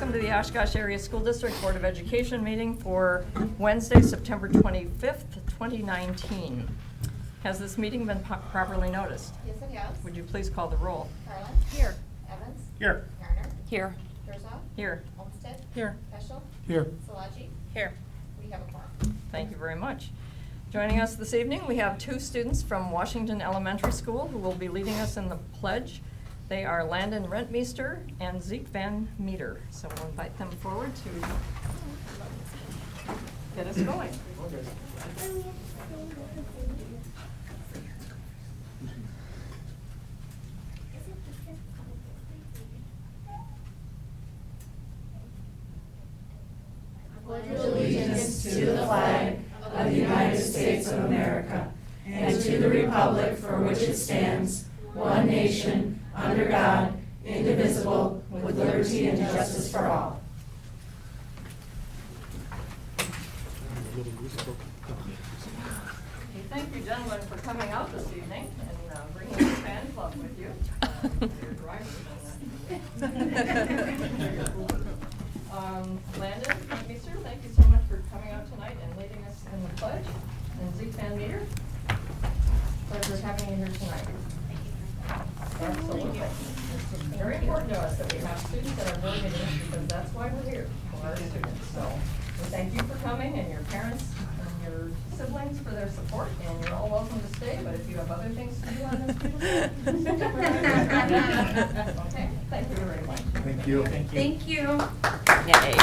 welcome to the Oshkosh Area School District Board of Education meeting for Wednesday, September 25th, 2019. Has this meeting been properly noticed? Yes, it has. Would you please call the roll? Carlin? Here. Evans? Here. Garner? Here. Herzog? Here. Olmsted? Here. Peschel? Here. Szilagyi? Here. We have a quorum. Thank you very much. Joining us this evening, we have two students from Washington Elementary School who will be leading us in the pledge. They are Landon Rentmeester and Zeke Van Meter. So we'll invite them forward to get us going. Allegiance to the flag of the United States of America and to the republic for which it stands, one nation, under God, indivisible, with liberty and justice for all. Okay, thank you, gentlemen, for coming out this evening and bringing the fan club with you. Your drivers Landon Rentmeester, thank you so much for coming out tonight and leading us in the pledge. And Zeke Van Meter, pleasure having you here tonight. Absolutely. It's very important to us that we have students that are voting in this because that's why we're here, for our students. So we thank you for coming and your parents and your siblings for their support, and you're all welcome to stay, but if you have other things to do on this beautiful okay, thank you very much. Thank you. Thank you. Thank you. Yay.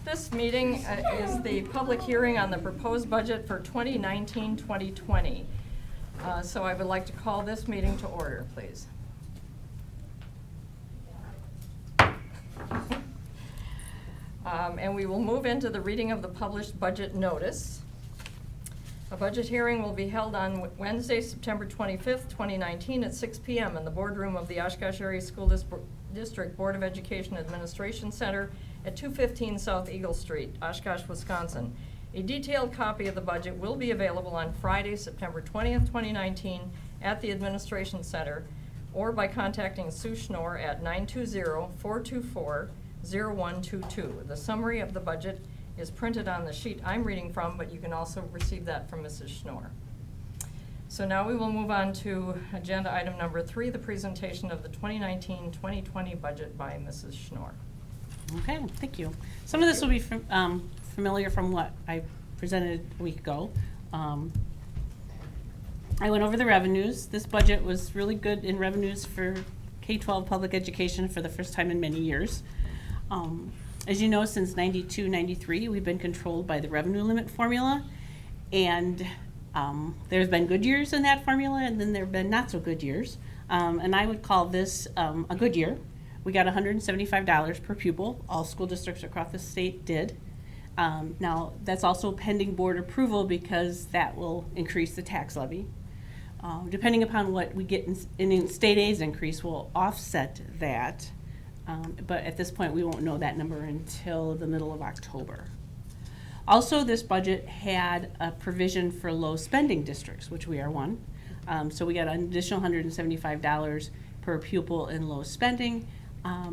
This meeting is the public hearing on the proposed budget for 2019-2020. So I would like to call this meeting to order, please. And we will move into the reading of the published budget notice. A budget hearing will be held on Wednesday, September 25th, 2019 at 6 p.m. in the boardroom of the Oshkosh Area School District Board of Education Administration Center at 215 South Eagle Street, Oshkosh, Wisconsin. A detailed copy of the budget will be available on Friday, September 20th, 2019 at the Administration Center or by contacting Sue Schnorr at 920-424-0122. The summary of the budget is printed on the sheet I'm reading from, but you can also receive that from Mrs. Schnorr. So now we will move on to agenda item number 3, the presentation of the 2019-2020 budget by Mrs. Schnorr. Okay, thank you. Some of this will be familiar from what I presented a week ago. I went over the revenues. This budget was really good in revenues for K-12 public education for the first time in many years. As you know, since 92-93, we've been controlled by the revenue limit formula, and there's been good years in that formula, and then there have been not so good years. And I would call this a good year. We got $175 per pupil. All school districts across the state did. Now, that's also pending board approval because that will increase the tax levy. Depending upon what we get in state aid's increase, will offset that. But at this point, we won't know that number until the middle of October. Also, this budget had a provision for low spending districts, which we are one. So we got an additional $175 per pupil in low spending.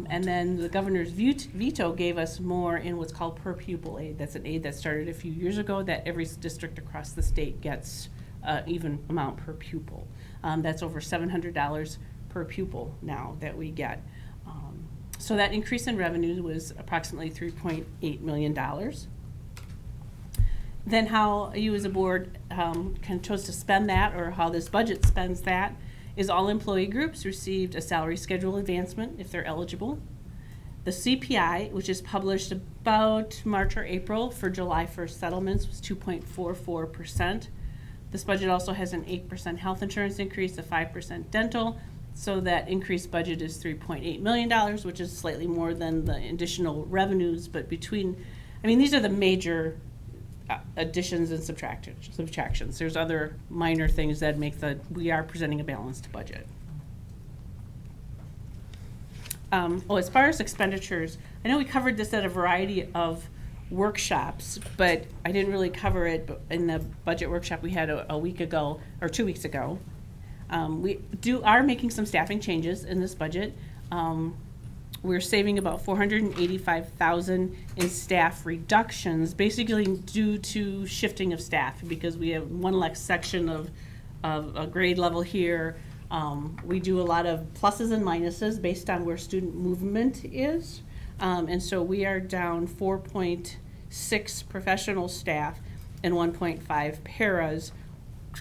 And then the governor's veto gave us more in what's called per pupil aid. That's an aid that started a few years ago that every district across the state gets even amount per pupil. That's over $700 per pupil now that we get. So that increase in revenue was approximately $3.8 million. Then how you as a board can chose to spend that, or how this budget spends that, is all employee groups received a salary schedule advancement if they're eligible. The CPI, which is published about March or April for July 1st settlements, was 2.44%. This budget also has an 8% health insurance increase, a 5% dental, so that increased budget is $3.8 million, which is slightly more than the additional revenues, but these are the major additions and subtractions. There's other minor things that make we are presenting a balanced budget. As far as expenditures, I know we covered this at a variety of workshops, but I didn't really cover it in the budget workshop we had a week ago, or 2 weeks ago. We are making some staffing changes in this budget. We're saving about $485,000 in staff reductions, basically due to shifting of staff, because we have one less section of a grade level here. We do a lot of pluses and minuses based on where student movement is. And so we are down 4.6 professional staff and 1.5 paras,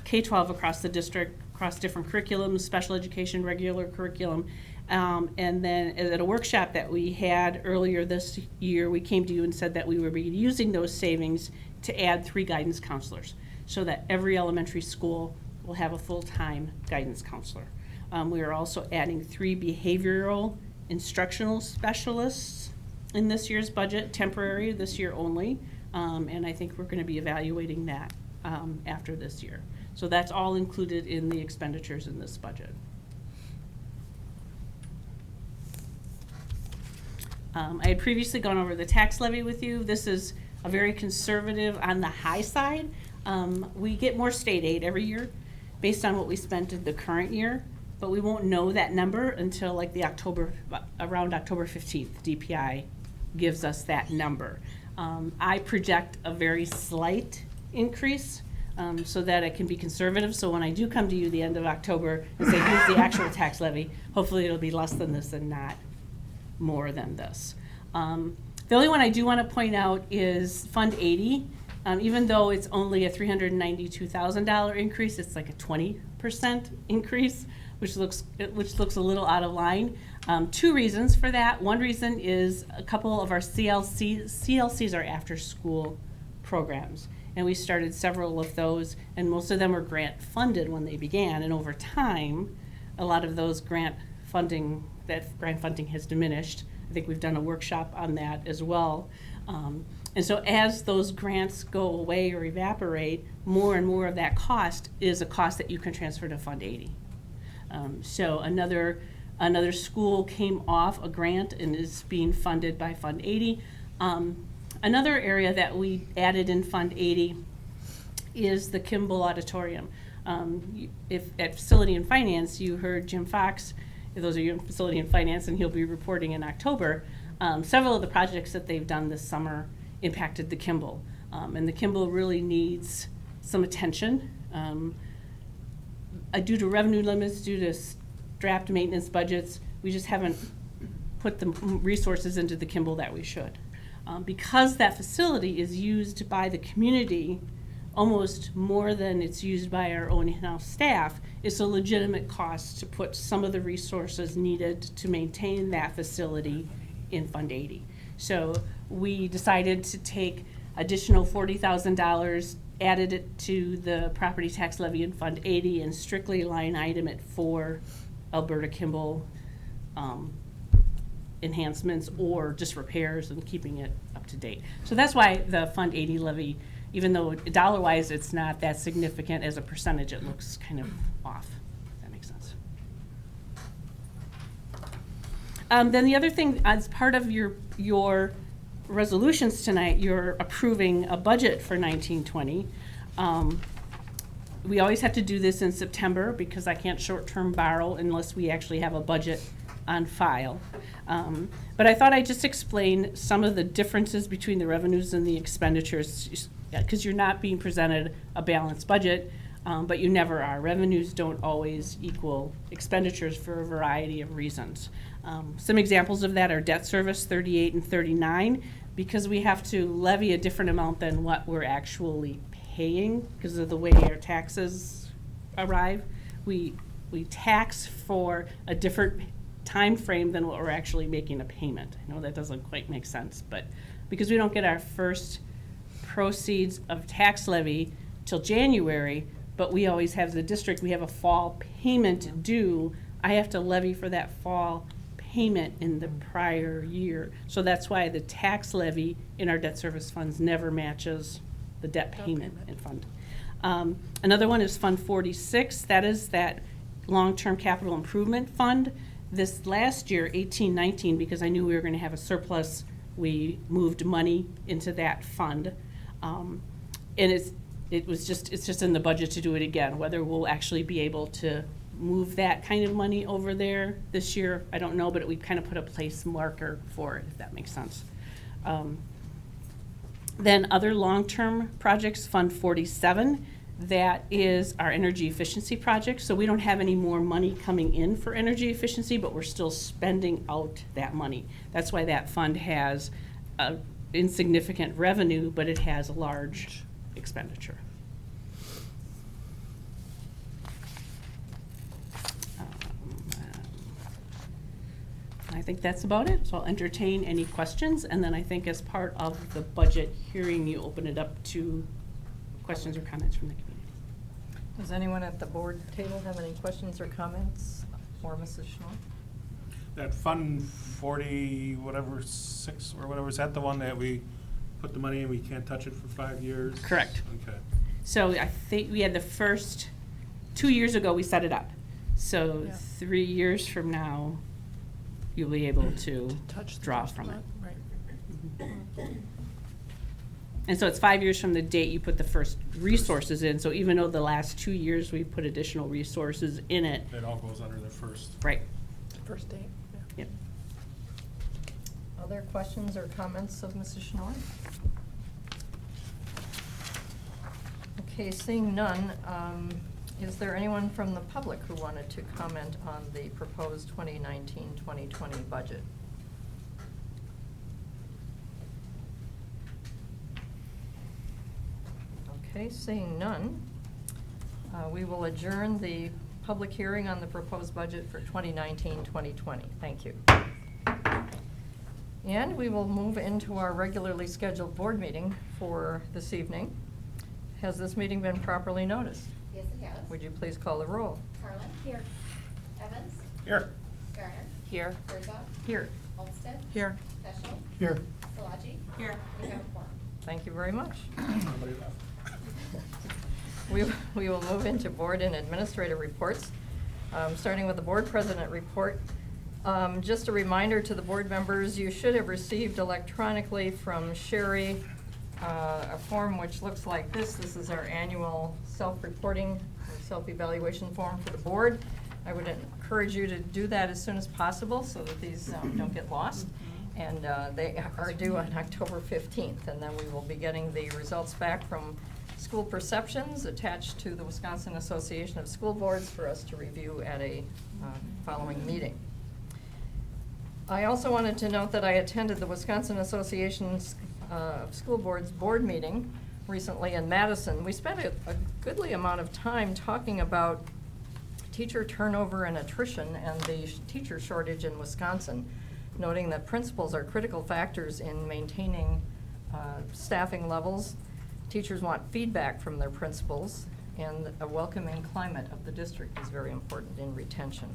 K-12 across the district, across different curriculums, special education, regular curriculum. And then at a workshop that we had earlier this year, we came to you and said that we would be using those savings to add 3 guidance counselors, so that every elementary school will have a full-time guidance counselor. We are also adding 3 behavioral instructional specialists in this year's budget, temporary, this year only. And I think we're going to be evaluating that after this year. So that's all included in the expenditures in this budget. I had previously gone over the tax levy with you. This is a very conservative on the high side. We get more state aid every year based on what we spent in the current year, but we won't know that number until like around October 15th. DPI gives us that number. I project a very slight increase so that it can be conservative. So when I do come to you the end of October and say, here's the actual tax levy, hopefully it'll be less than this and not more than this. The only one I do want to point out is Fund 80. Even though it's only a $392,000 increase, it's like a 20% increase, which looks a little out of line. 2 reasons for that. One reason is a couple of our CLCs are after-school programs, and we started several of those, and most of them were grant funded when they began, and over time, a lot of those grant funding has diminished. I think we've done a workshop on that as well. And so as those grants go away or evaporate, more and more of that cost is a cost that you can transfer to Fund 80. So another school came off a grant and is being funded by Fund 80. Another area that we added in Fund 80 is the Kimball Auditorium. If at Facility and Finance, you heard Jim Fox, those are you in Facility and Finance, and he'll be reporting in October. Several of the projects that they've done this summer impacted the Kimball. And the Kimball really needs some attention. Due to revenue limits, due to strapped maintenance budgets, we just haven't put the resources into the Kimball that we should. Because that facility is used by the community almost more than it's used by our own in-house staff, it's a legitimate cost to put some of the resources needed to maintain that facility in Fund 80. So we decided to take additional $40,000, added it to the property tax levy in Fund 80, and strictly line item it for Alberta Kimball enhancements or just repairs and keeping it up to date. So that's why the Fund 80 levy, even though dollar-wise it's not that significant, as a percentage it looks kind of off, if that makes sense. Then the other thing, as part of your resolutions tonight, you're approving a budget for 1920. We always have to do this in September because I can't short-term borrow unless we actually have a budget on file. But I thought I'd just explain some of the differences between the revenues and the expenditures, because you're not being presented a balanced budget, but you never are. Revenues don't always equal expenditures for a variety of reasons. Some examples of that are debt service 38 and 39, because we have to levy a different amount than what we're actually paying because of the way our taxes arrive. We tax for a different time frame than what we're actually making a payment. I know that doesn't quite make sense, but because we don't get our first proceeds of tax levy till January, but we always have the district, we have a fall payment due, I have to levy for that fall payment in the prior year. So that's why the tax levy in our debt service funds never matches the debt payment in fund. Another one is Fund 46. That is that long-term capital improvement fund. This last year, 18-19, because I knew we were going to have a surplus we moved money into that fund. And it's just in the budget to do it again. Whether we'll actually be able to move that kind of money over there this year, I don't know, but we kind of put a place marker for it, if that makes sense. Then other long-term projects, Fund 47, that is our energy efficiency project. So we don't have any more money coming in for energy efficiency, but we're still spending out that money. That's why that fund has insignificant revenue, but it has a large expenditure. I think that's about it, so I'll entertain any questions, and then I think as part of the budget hearing, you open it up to questions or comments from the community. Does anyone at the board table have any questions or comments for Mrs. Schnall? That Fund 40, whatever, 6 or whatever, is that the one that we put the money in, we can't touch it for 5 years? Correct. Okay. So I think we had the first, 2 years ago, we set it up. So Yeah. 3 years from now, you'll be able to draw from it. And so it's 5 years from the date you put the first resources in. So even though the last 2 years we put additional resources in it. It all goes under the first. Right. First date, yeah. Yep. Other questions or comments of Mrs. Schnall? Okay, seeing none, is there anyone from the public who wanted to comment on the proposed 2019-2020 budget? Okay, seeing none, we will adjourn the public hearing on the proposed budget for 2019-2020. Thank you. And we will move into our regularly scheduled board meeting for this evening. Has this meeting been properly noticed? Yes, it has. Would you please call the roll? Carlin? Here. Evans? Here. Garner? Here. Herzog? Here. Olmsted? Here. Peschel? Here. Szilagyi? Here. We have a quorum. Thank you very much. Nobody left. We will move into board and administrative reports, starting with the board president report. Just a reminder to the board members, you should have received electronically from Sherry a form which looks like this. This is our annual self-reporting or self-evaluation form for the board. I would encourage you to do that as soon as possible so that these don't get lost. And they are due on October 15th, and then we will be getting the results back from school perceptions attached to the Wisconsin Association of School Boards for us to review at a following meeting. I also wanted to note that I attended the Wisconsin Association of School Boards board meeting recently in Madison. We spent a goodly amount of time talking about teacher turnover and attrition and the teacher shortage in Wisconsin, noting that principals are critical factors in maintaining staffing levels. Teachers want feedback from their principals, and a welcoming climate of the district is very important in retention.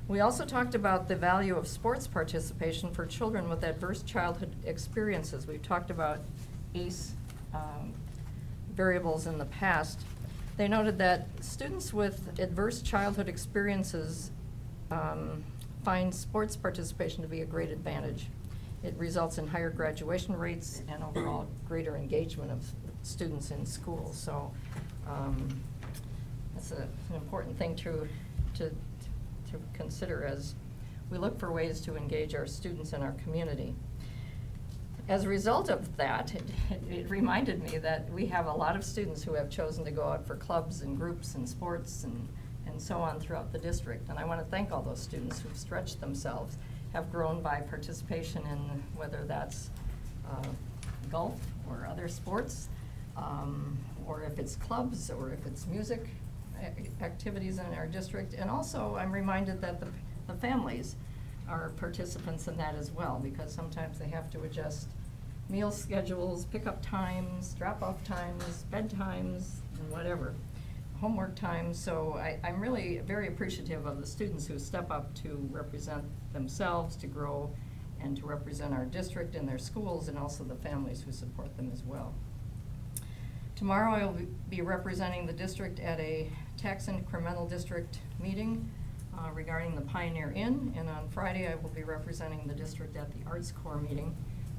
We also talked about the value of sports participation for children with adverse childhood experiences. We've talked about ACE variables in the past. They noted that students with adverse childhood experiences find sports participation to be a great advantage. It results in higher graduation rates and overall greater engagement of students in school. So that's an important thing to consider as we look for ways to engage our students in our community. As a result of that, it reminded me that we have a lot of students who have chosen to go out for clubs and groups and sports and so on throughout the district. And I want to thank all those students who've stretched themselves, have grown by participation in whether that's golf or other sports, or if it's clubs, or if it's music activities in our district. And also, I'm reminded that the families are participants in that as well, because sometimes they have to adjust meal schedules, pickup times, drop-off times, bedtimes, and whatever, homework times. So I'm really very appreciative of the students who step up to represent themselves, to grow, and to represent our district and their schools, and also the families who support them as well. Tomorrow I will be representing the district at a tax incremental district meeting regarding the Pioneer Inn, and on Friday I will be representing the district at the Arts Corps meeting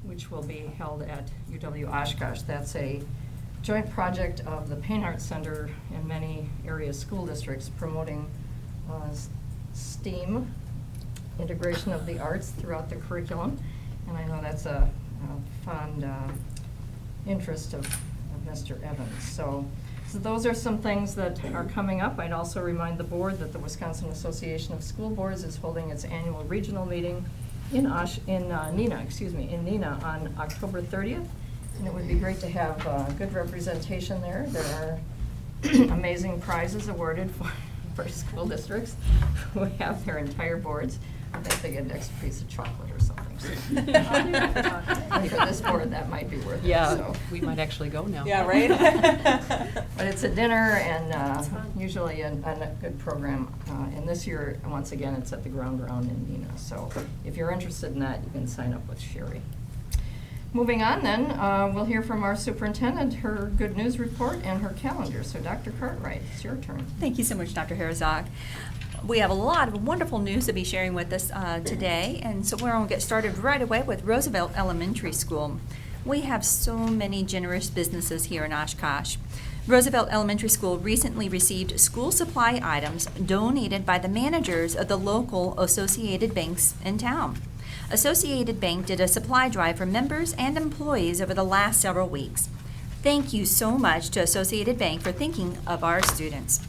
which will be held at UW Oshkosh. That's a joint project of the Paint Arts Center and many area school districts promoting STEAM, integration of the arts throughout the curriculum. And I know that's a fond interest of Mr. Evans. So those are some things that are coming up. I'd also remind the board that the Wisconsin Association of School Boards is holding its annual regional meeting in Neenah on October 30th. And it would be great to have good representation there. There are amazing prizes awarded for school districts who have their entire boards. I think they get an extra piece of chocolate or something. For this board, that might be worth it. Yeah, So. we might actually go now. Yeah, right? But it's a dinner and usually a good program. And this year, once again, it's at the Ground in Neenah. So if you're interested in that, you can sign up with Sherry. Moving on then, we'll hear from our superintendent, her good news report and her calendar. So Dr. Cartwright, it's your turn. Thank you so much, Dr. Herzog. We have a lot of wonderful news to be sharing with us today, and so we're going to get started right away with Roosevelt Elementary School. We have so many generous businesses here in Oshkosh. Roosevelt Elementary School recently received school supply items donated by the managers of the local Associated Banks in town. Associated Bank did a supply drive for members and employees over the last several weeks. Thank you so much to Associated Bank for thinking of our students.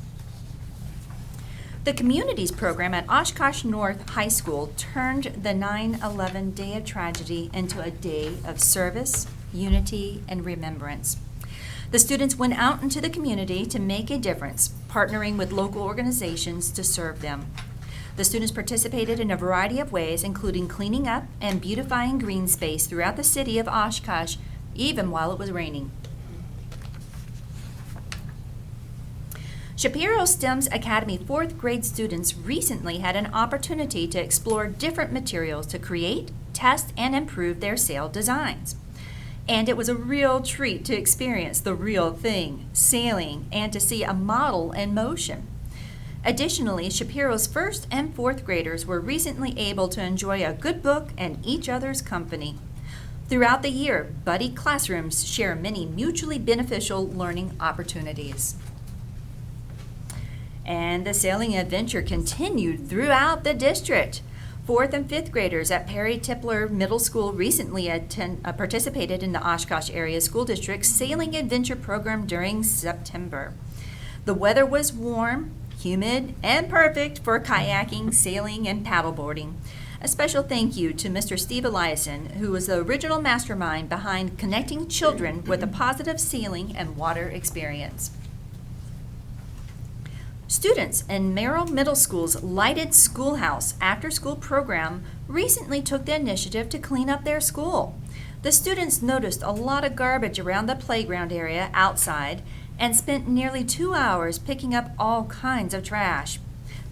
The Communities program at Oshkosh North High School turned the 9/11 Day of Tragedy into a day of service, unity, and remembrance. The students went out into the community to make a difference, partnering with local organizations to serve them. The students participated in a variety of ways, including cleaning up and beautifying green space throughout the city of Oshkosh, even while it was raining. Shapiro STEM's Academy 4th grade students recently had an opportunity to explore different materials to create, test, and improve their sail designs. And it was a real treat to experience the real thing, sailing, and to see a model in motion. Additionally, Shapiro's 1st and 4th graders were recently able to enjoy a good book and each other's company. Throughout the year, buddy classrooms share many mutually beneficial learning opportunities. And the sailing adventure continued throughout the district. 4th and 5th graders at Perry Tipler Middle School recently participated in the Oshkosh Area School District's Sailing Adventure program during September. The weather was warm, humid, and perfect for kayaking, sailing, and paddleboarding. A special thank you to Mr. Steve Eliason, who was the original mastermind behind connecting children with a positive sailing and water experience. Students in Merrill Middle School's Lighted Schoolhouse after-school program recently took the initiative to clean up their school. The students noticed a lot of garbage around the playground area outside and spent nearly 2 hours picking up all kinds of trash.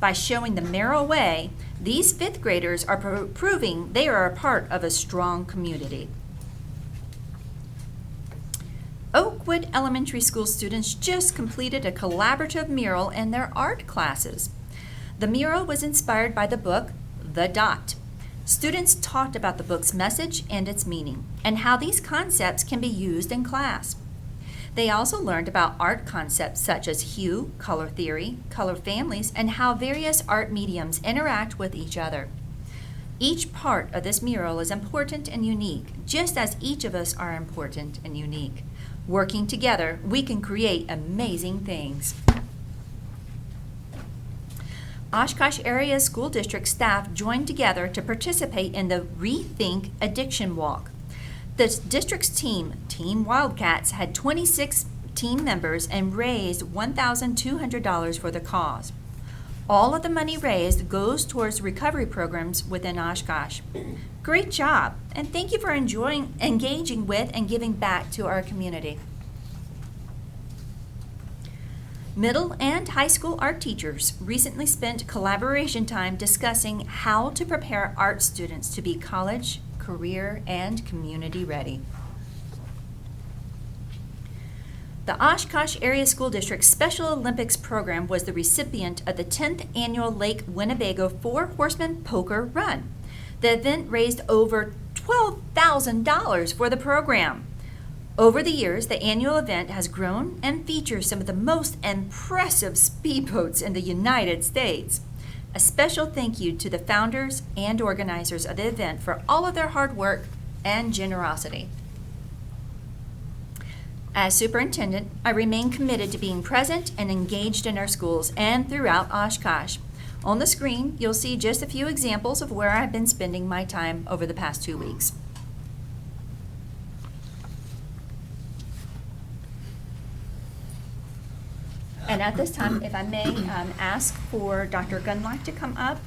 By showing the Merrill way, these 5th graders are proving they are a part of a strong community. Oakwood Elementary School students just completed a collaborative mural in their art classes. The mural was inspired by the book, The Dot. Students talked about the book's message and its meaning, and how these concepts can be used in class. They also learned about art concepts such as hue, color theory, color families, and how various art mediums interact with each other. Each part of this mural is important and unique, just as each of us are important and unique. Working together, we can create amazing things. Oshkosh Area School District staff joined together to participate in the Rethink Addiction Walk. The district's team, Team Wildcats, had 26 team members and raised $1,200 for the cause. All of the money raised goes towards recovery programs within Oshkosh. Great job, and thank you for engaging with and giving back to our community. Middle and high school art teachers recently spent collaboration time discussing how to prepare art students to be college, career, and community ready. The Oshkosh Area School District's Special Olympics program was the recipient of the 10th annual Lake Winnebago Four Horsemen Poker Run. The event raised over $12,000 for the program. Over the years, the annual event has grown and features some of the most impressive speedboats in the United States. A special thank you to the founders and organizers of the event for all of their hard work and generosity. As superintendent, I remain committed to being present and engaged in our schools and throughout Oshkosh. On the screen, you'll see just a few examples of where I've been spending my time over the past 2 weeks. And at this time, if I may, ask for Dr. Gunlock to come up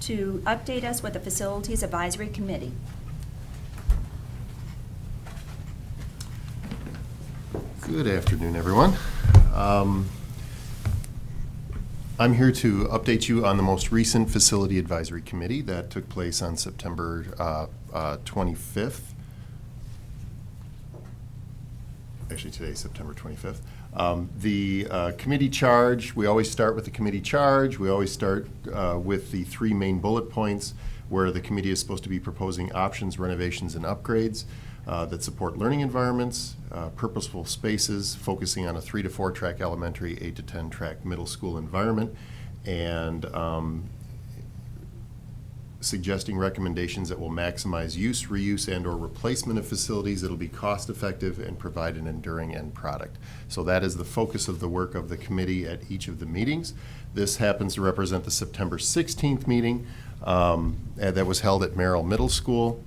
to update us with the Facilities Advisory Committee. Good afternoon, everyone. I'm here to update you on the most recent Facility Advisory Committee that took place on September 25th. Actually, today's September 25th. The committee charge, we always start with the committee charge. We always start with the 3 main bullet points where the committee is supposed to be proposing options, renovations, and upgrades that support learning environments, purposeful spaces, focusing on a 3 to 4 track elementary, 8 to 10 track middle school environment, and suggesting recommendations that will maximize use, reuse, and or replacement of facilities that will be cost effective and provide an enduring end product. So that is the focus of the work of the committee at each of the meetings. This happens to represent the September 16th meeting that was held at Merrill Middle School.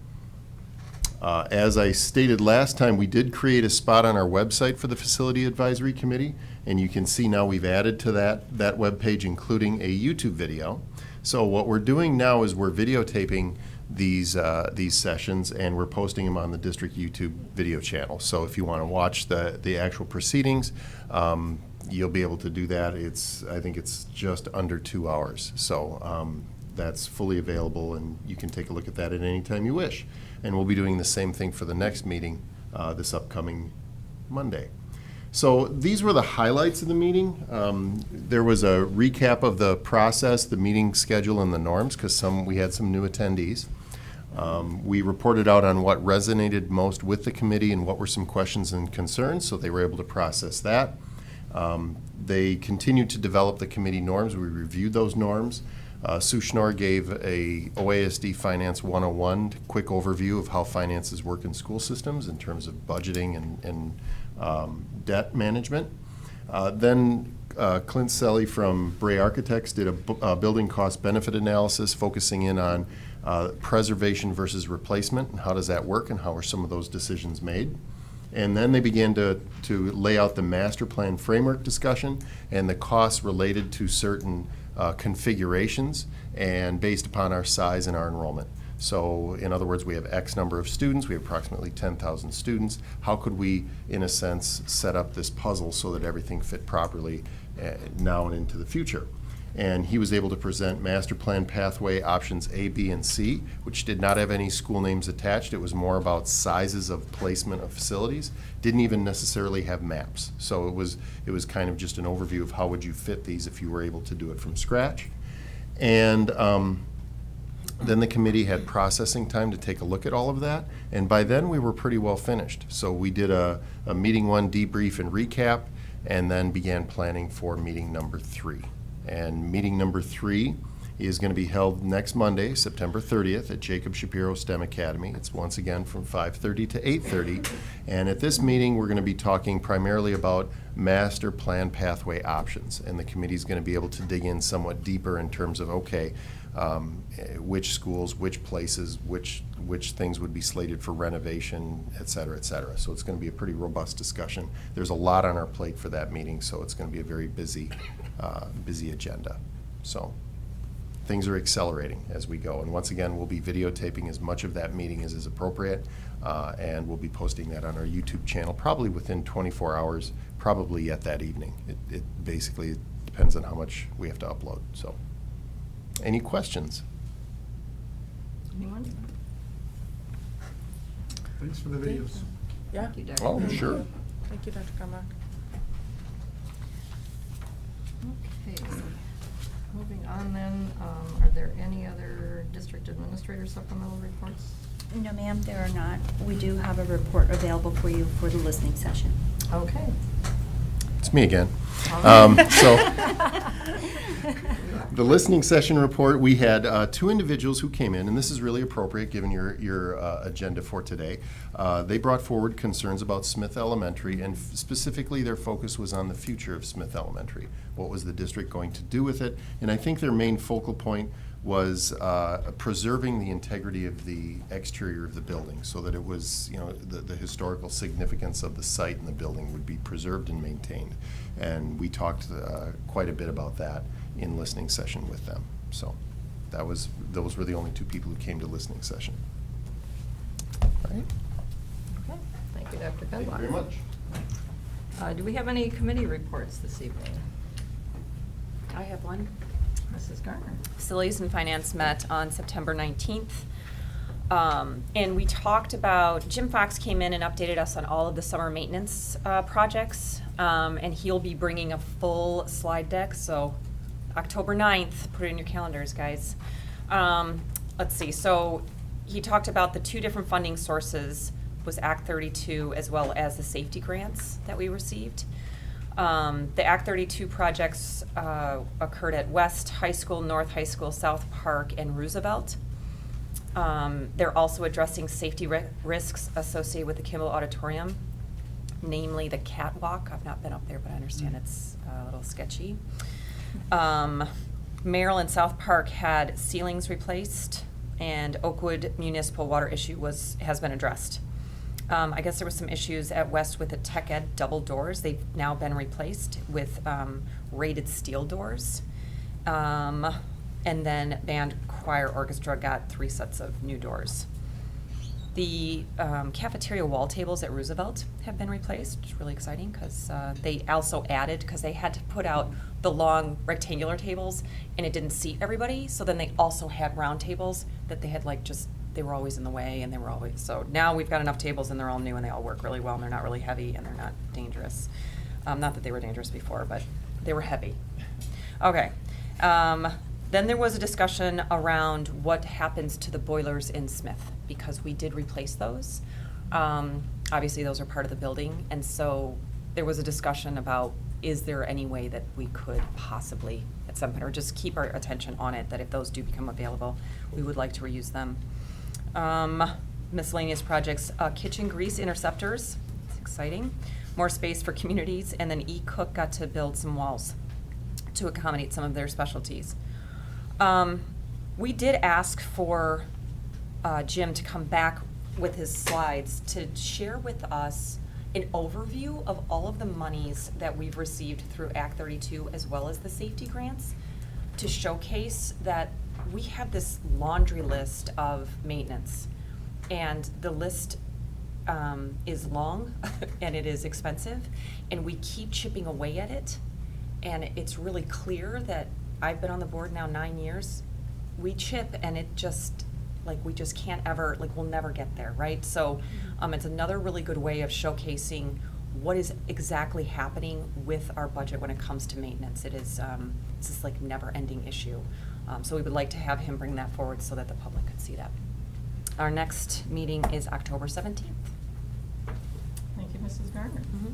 As I stated last time, we did create a spot on our website for the Facility Advisory Committee, and you can see now we've added to that webpage, including a YouTube video. So what we're doing now is we're videotaping these sessions, and we're posting them on the district YouTube video channel. So if you want to watch the actual proceedings, you'll be able to do that. I think it's just under 2 hours. So that's fully available, and you can take a look at that at any time you wish. And we'll be doing the same thing for the next meeting this upcoming Monday. So these were the highlights of the meeting. There was a recap of the process, the meeting schedule, and the norms, because we had some new attendees. We reported out on what resonated most with the committee and what were some questions and concerns, so they were able to process that. They continued to develop the committee norms. We reviewed those norms. Sue Schnorr gave a OASD Finance 101 quick overview of how finances work in school systems in terms of budgeting and debt management. Then Clint Selly from Bray Architects did a building cost benefit analysis focusing in on preservation versus replacement and how does that work and how are some of those decisions made. And then they began to lay out the master plan framework discussion and the costs related to certain configurations and based upon our size and our enrollment. So in other words, we have X number of students, we have approximately 10,000 students. How could we, in a sense, set up this puzzle so that everything fit properly now and into the future? And he was able to present master plan pathway options A, B, and C, which did not have any school names attached. It was more about sizes of placement of facilities. Didn't even necessarily have maps. So it was kind of just an overview of how would you fit these if you were able to do it from scratch. And then the committee had processing time to take a look at all of that, and by then we were pretty well finished. So we did a meeting 1 debrief and recap, and then began planning for meeting number 3. And meeting number 3 is going to be held next Monday, September 30th at Jacob Shapiro STEM Academy. It's once again from 5:30 to 8:30. And at this meeting, we're going to be talking primarily about master plan pathway options. And the committee is going to be able to dig in somewhat deeper in terms of, okay, which schools, which places, which things would be slated for renovation, et cetera, et cetera. So it's going to be a pretty robust discussion. There's a lot on our plate for that meeting, so it's going to be a very busy agenda. So things are accelerating as we go. And once again, we'll be videotaping as much of that meeting as is appropriate, and we'll be posting that on our YouTube channel probably within 24 hours, probably yet that evening. It basically depends on how much we have to upload. So, any questions? Anyone? Thanks for the videos. Yeah. Thank you, Dr. Oh, sure. Thank you, Dr. Carmack. Okay, moving on then, are there any other district administrator supplemental reports? No, ma'am, there are not. We do have a report available for you for the listening session. Okay. It's me again. All right. So, the listening session report, we had two individuals who came in, and this is really appropriate given your agenda for today. They brought forward concerns about Smith Elementary, and specifically their focus was on the future of Smith Elementary. What was the district going to do with it? And I think their main focal point was preserving the integrity of the exterior of the building so that it was, the historical significance of the site and the building would be preserved and maintained. And we talked quite a bit about that in listening session with them. So those were the only two people who came to listening session. All right. Okay. Thank you, Dr. Pendlock. Thank you very much. Do we have any committee reports this evening? I have one. Mrs. Garner. Facilities and Finance met on September 19th. And we talked about, Jim Fox came in and updated us on all of the summer maintenance projects. And he'll be bringing a full slide deck, so October 9th, put it in your calendars, guys. Let's see, so he talked about the two different funding sources, was Act 32 as well as the safety grants that we received. The Act 32 projects occurred at West High School, North High School, South Park, and Roosevelt. They're also addressing safety risks associated with the Kimball Auditorium, namely the catwalk. I've not been up there, but I understand it's a little sketchy. Merrill and South Park had ceilings replaced, and Oakwood municipal water issue has been addressed. I guess there was some issues at West with the tech ed double doors. They've now been replaced with rated steel doors. And then band, choir, orchestra got 3 sets of new doors. The cafeteria wall tables at Roosevelt have been replaced, which is really exciting because they also added, because they had to put out the long rectangular tables and it didn't seat everybody. So then they also had round tables that they had they were always in the way, and they were always, so now we've got enough tables and they're all new and they all work really well and they're not really heavy and they're not dangerous. Not that they were dangerous before, but they were heavy. Okay. Then there was a discussion around what happens to the boilers in Smith, because we did replace those. Obviously, those are part of the building, and so there was a discussion about, is there any way that we could possibly, at some point, or just keep our attention on it, that if those do become available, we would like to reuse them. Miscellaneous projects, kitchen grease interceptors, it's exciting. More space for communities, and then E-Cook got to build some walls to accommodate some of their specialties. We did ask for Jim to come back with his slides to share with us an overview of all of the monies that we've received through Act 32 as well as the safety grants, to showcase that we have this laundry list of maintenance, and the list is long and it is expensive, and we keep chipping away at it, and it's really clear that I've been on the board now 9 years. We chip and it just, we just can't ever, we'll never get there, right? So it's another really good way of showcasing what is exactly happening with our budget when it comes to maintenance. It is, it's this never-ending issue. So we would like to have him bring that forward so that the public could see that. Our next meeting is October 17th. Thank you, Mrs. Garner. Mm-hmm.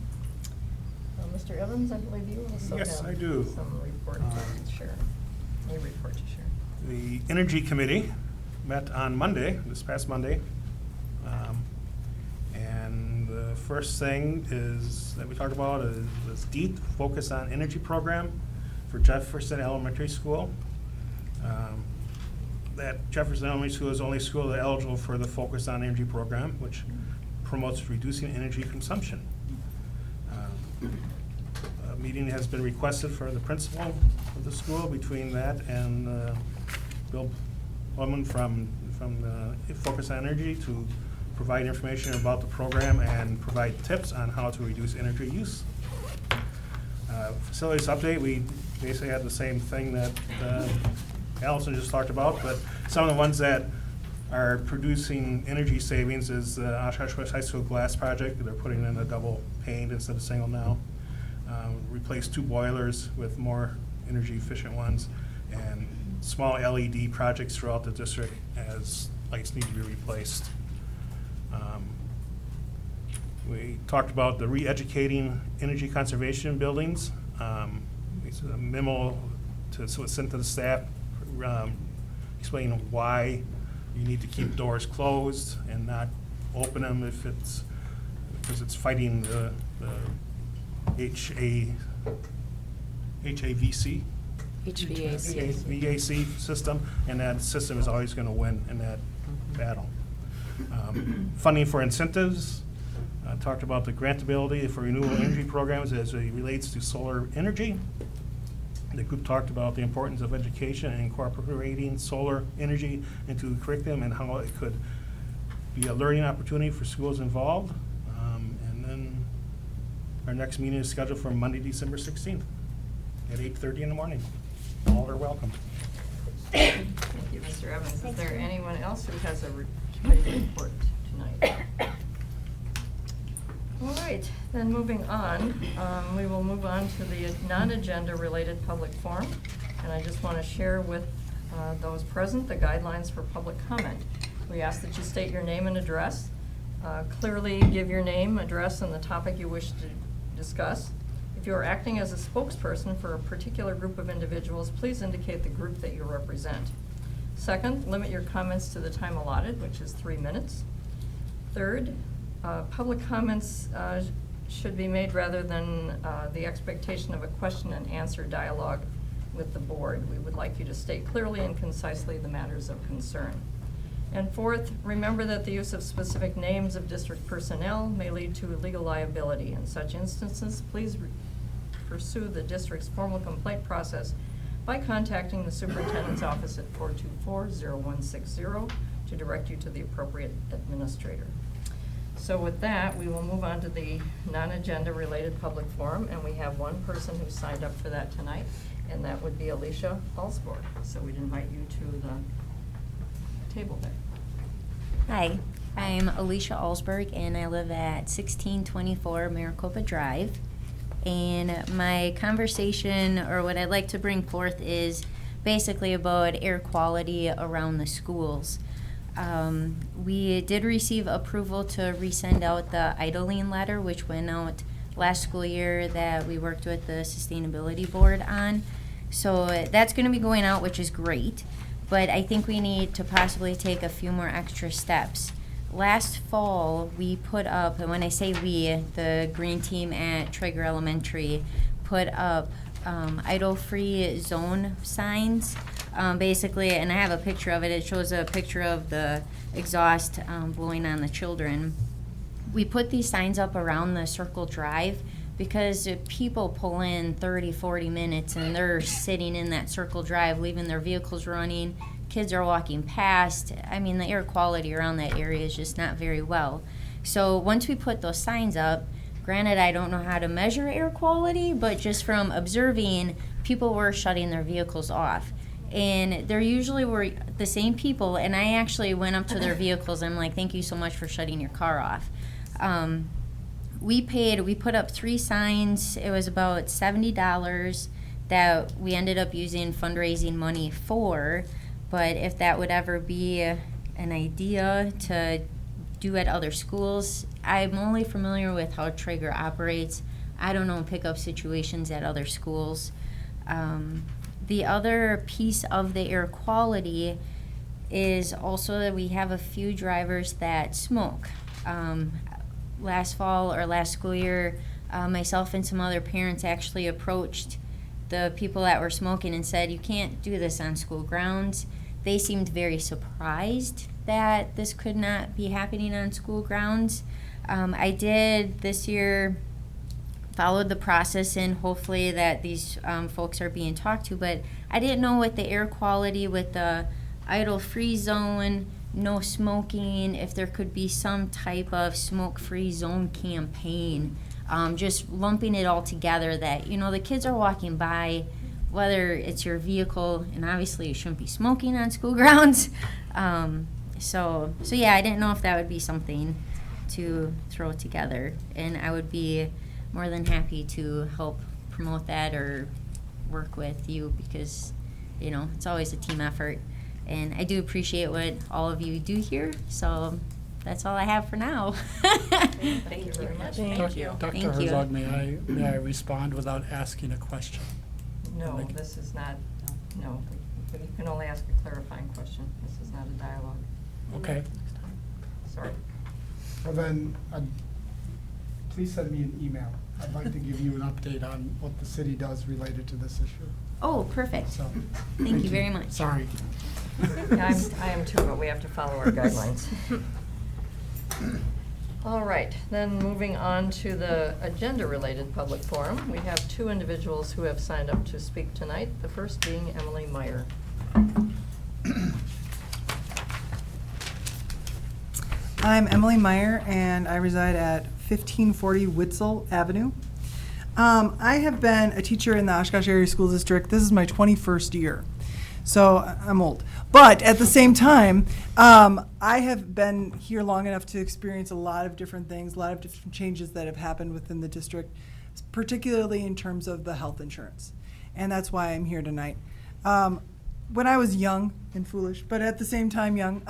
Mr. Evans, I believe you also Yes, have I do. some report to share. A report to share. The Energy Committee met on Monday, this past Monday. And the first thing that we talked about is this DEET, Focus on Energy program for Jefferson Elementary School. That Jefferson Elementary School is the only school that eligible for the Focus on Energy program, which promotes reducing energy consumption. A meeting has been requested for the principal of the school between that and Bill Plumman from the Focus on Energy to provide information about the program and provide tips on how to reduce energy use. Facilities update, we basically had the same thing that Allison just talked about, but some of the ones that are producing energy savings is the Oshkosh West High School glass project. They're putting in a double pane instead of single now. Replace 2 boilers with more energy efficient ones, and small LED projects throughout the district as lights need to be replaced. We talked about the re-educating energy conservation buildings. It's a memo so it's sent to the staff explaining why you need to keep doors closed and not open them because it's fighting the HVAC system, and that system is always going to win in that battle. Funding for incentives. Talked about the grantability for renewable energy programs as it relates to solar energy. The group talked about the importance of education and incorporating solar energy into the curriculum and how it could be a learning opportunity for schools involved. And then our next meeting is scheduled for Monday, December 16th at 8:30 in the morning. All are welcome. Thank you, Mr. Evans. Is there anyone else who has a committee report tonight? All right, then moving on, we will move on to the non-agenda related public forum. And I just want to share with those present the guidelines for public comment. We ask that you state your name and address. Clearly give your name, address, and the topic you wish to discuss. If you are acting as a spokesperson for a particular group of individuals, please indicate the group that you represent. Second, limit your comments to the time allotted, which is 3 minutes. Third, public comments should be made rather than the expectation of a question and answer dialogue with the board. We would like you to state clearly and concisely the matters of concern. And fourth, remember that the use of specific names of district personnel may lead to legal liability. In such instances, please pursue the district's formal complaint process by contacting the superintendent's office at 424-0160 to direct you to the appropriate administrator. So with that, we will move on to the non-agenda related public forum, and we have one person who signed up for that tonight, and that would be Alicia Alsborg. So we'd invite you to the table there. Hi, I'm Alicia Alsberg, and I live at 1624 Maricopa Drive. And my conversation, or what I'd like to bring forth, is basically about air quality around the schools. We did receive approval to resend out the idling letter, which went out last school year, that we worked with the Sustainability Board on. So that's going to be going out, which is great. But I think we need to possibly take a few more extra steps. Last fall, we put up, and when I say we, the green team at Traeger Elementary put up idle-free zone signs. Basically, and I have a picture of it. It shows a picture of the exhaust blowing on the children. We put these signs up around the Circle Drive because people pull in 30, 40 minutes and they're sitting in that Circle Drive, leaving their vehicles running. Kids are walking past. I mean, the air quality around that area is just not very well. So once we put those signs up, granted, I don't know how to measure air quality, but just from observing, people were shutting their vehicles off. And there usually were the same people, and I actually went up to their vehicles. I'm like, thank you so much for shutting your car off. We put up 3 signs. It was about $70 that we ended up using fundraising money for. But if that would ever be an idea to do at other schools, I'm only familiar with how Traeger operates. I don't know pickup situations at other schools. The other piece of the air quality is also that we have a few drivers that smoke. Last fall or last school year, myself and some other parents actually approached the people that were smoking and said, you can't do this on school grounds. They seemed very surprised that this could not be happening on school grounds. I did this year followed the process, and hopefully that these folks are being talked to, but I didn't know with the air quality, with the idle-free zone, no smoking, if there could be some type of smoke-free zone campaign, just lumping it all together that, you know, the kids are walking by, whether it's your vehicle, and obviously you shouldn't be smoking on school grounds. So yeah, I didn't know if that would be something to throw together, and I would be more than happy to help promote that or work with you, because, you know, it's always a team effort. And I do appreciate what all of you do here. So that's all I have for now. Thank you very much. Thank you. Dr. Thank you. Herzog, may I respond without asking a question? No, this is not, no, you can only ask a clarifying question. This is not a dialogue. Okay. Sorry. Well then, please send me an email. I'd like to give you an update on what the city does related to this issue. Oh, perfect. So, Thank you very much. Sorry. Yeah, I am too, but we have to follow our guidelines. All right, then moving on to the agenda-related public forum. We have two individuals who have signed up to speak tonight, the first being Emily Meyer. I'm Emily Meyer, and I reside at 1540 Witzel Avenue. I have been a teacher in the Oshkosh Area School District. This is my 21st year, so I'm old. But at the same time, I have been here long enough to experience a lot of different things, a lot of different changes that have happened within the district, particularly in terms of the health insurance. And that's why I'm here tonight. When I was young and foolish, but at the same time young,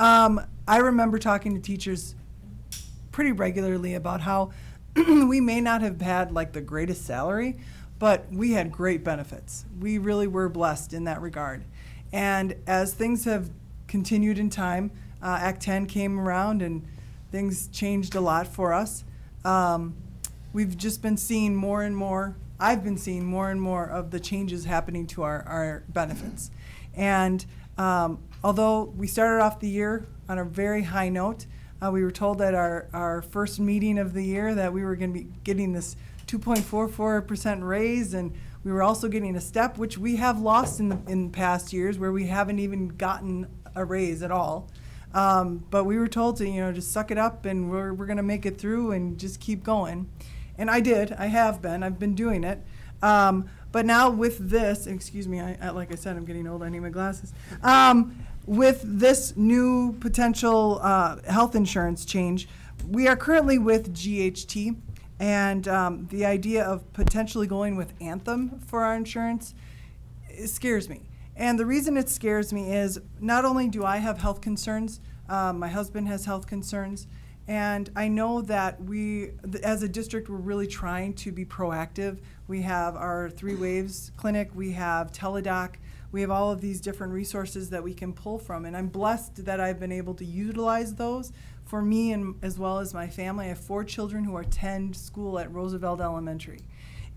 I remember talking to teachers pretty regularly about how we may not have had like the greatest salary, but we had great benefits. We really were blessed in that regard. And as things have continued in time, Act 10 came around and things changed a lot for us. We've just been seeing more and more, I've been seeing more and more of the changes happening to our benefits. And although we started off the year on a very high note, we were told at our first meeting of the year that we were going to be getting this 2.44% raise, and we were also getting a step, which we have lost in past years, where we haven't even gotten a raise at all. But we were told to, just suck it up, and we're going to make it through and just keep going. And I did. I've been doing it. But now with this, excuse me, like I said, I'm getting old. I need my glasses. With this new potential health insurance change, we are currently with GHT, and the idea of potentially going with Anthem for our insurance, it scares me. And the reason it scares me is not only do I have health concerns, my husband has health concerns, and I know that we, as a district, we're really trying to be proactive. We have our 3 Waves clinic, we have Teledoc, we have all of these different resources that we can pull from, and I'm blessed that I've been able to utilize those for me and as well as my family. I have 4 children who attend school at Roosevelt Elementary,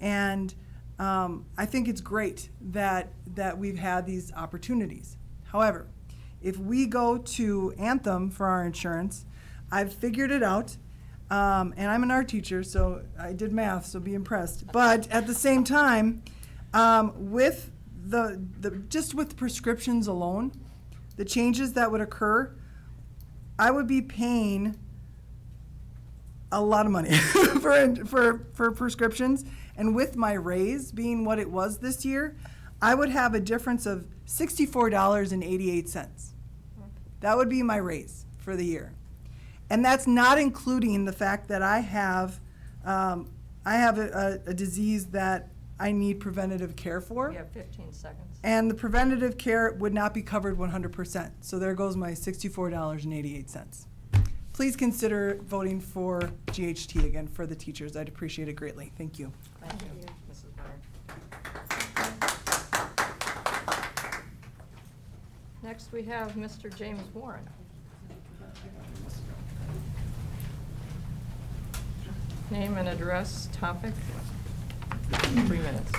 and I think it's great that we've had these opportunities. However, if we go to Anthem for our insurance, I've figured it out, and I'm an art teacher, so I did math, so be impressed. But at the same time, with just with prescriptions alone, the changes that would occur, I would be paying a lot of money for prescriptions. And with my raise being what it was this year, I would have a difference of $64.88. That would be my raise for the year. And that's not including the fact that I have a disease that I need preventative care for. You have 15 seconds. And the preventative care would not be covered 100%. So there goes my $64.88. Please consider voting for GHT again for the teachers. I'd appreciate it greatly. Thank you. Thank you, Mrs. Meyer. Next, we have Mr. James Warren. Name and address, topic, 3 minutes.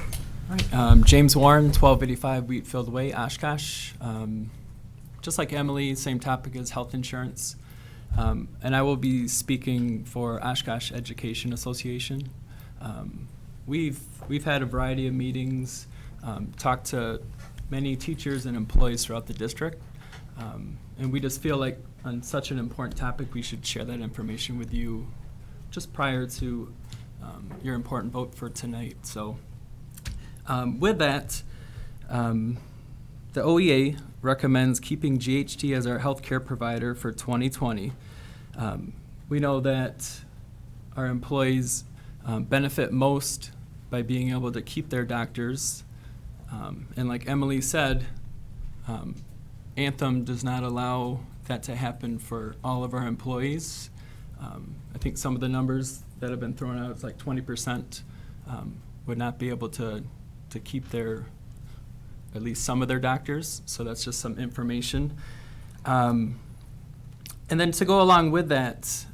James Warren, 1285 Wheatfield Way, Oshkosh. Just like Emily, same topic as health insurance. And I will be speaking for Oshkosh Education Association. We've had a variety of meetings, talked to many teachers and employees throughout the district. And we just feel like on such an important topic, we should share that information with you just prior to your important vote for tonight. So with that, the OEA recommends keeping GHT as our healthcare provider for 2020. We know that our employees benefit most by being able to keep their doctors. And like Emily said, Anthem does not allow that to happen for all of our employees. I think some of the numbers that have been thrown out, it's like 20% would not be able to keep at least some of their doctors. So that's just some information. And then to go along with that,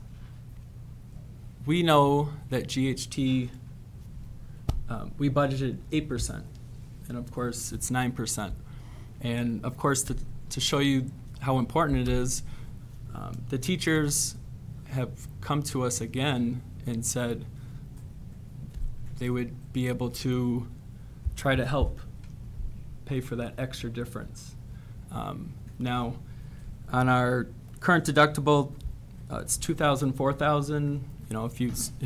we know that GHT, we budgeted 8%, and of course it's 9%. And of course, to show you how important it is, the teachers have come to us again and said they would be able to try to help pay for that extra difference. Now, on our current deductible, it's $2,000, $4,000. You know, if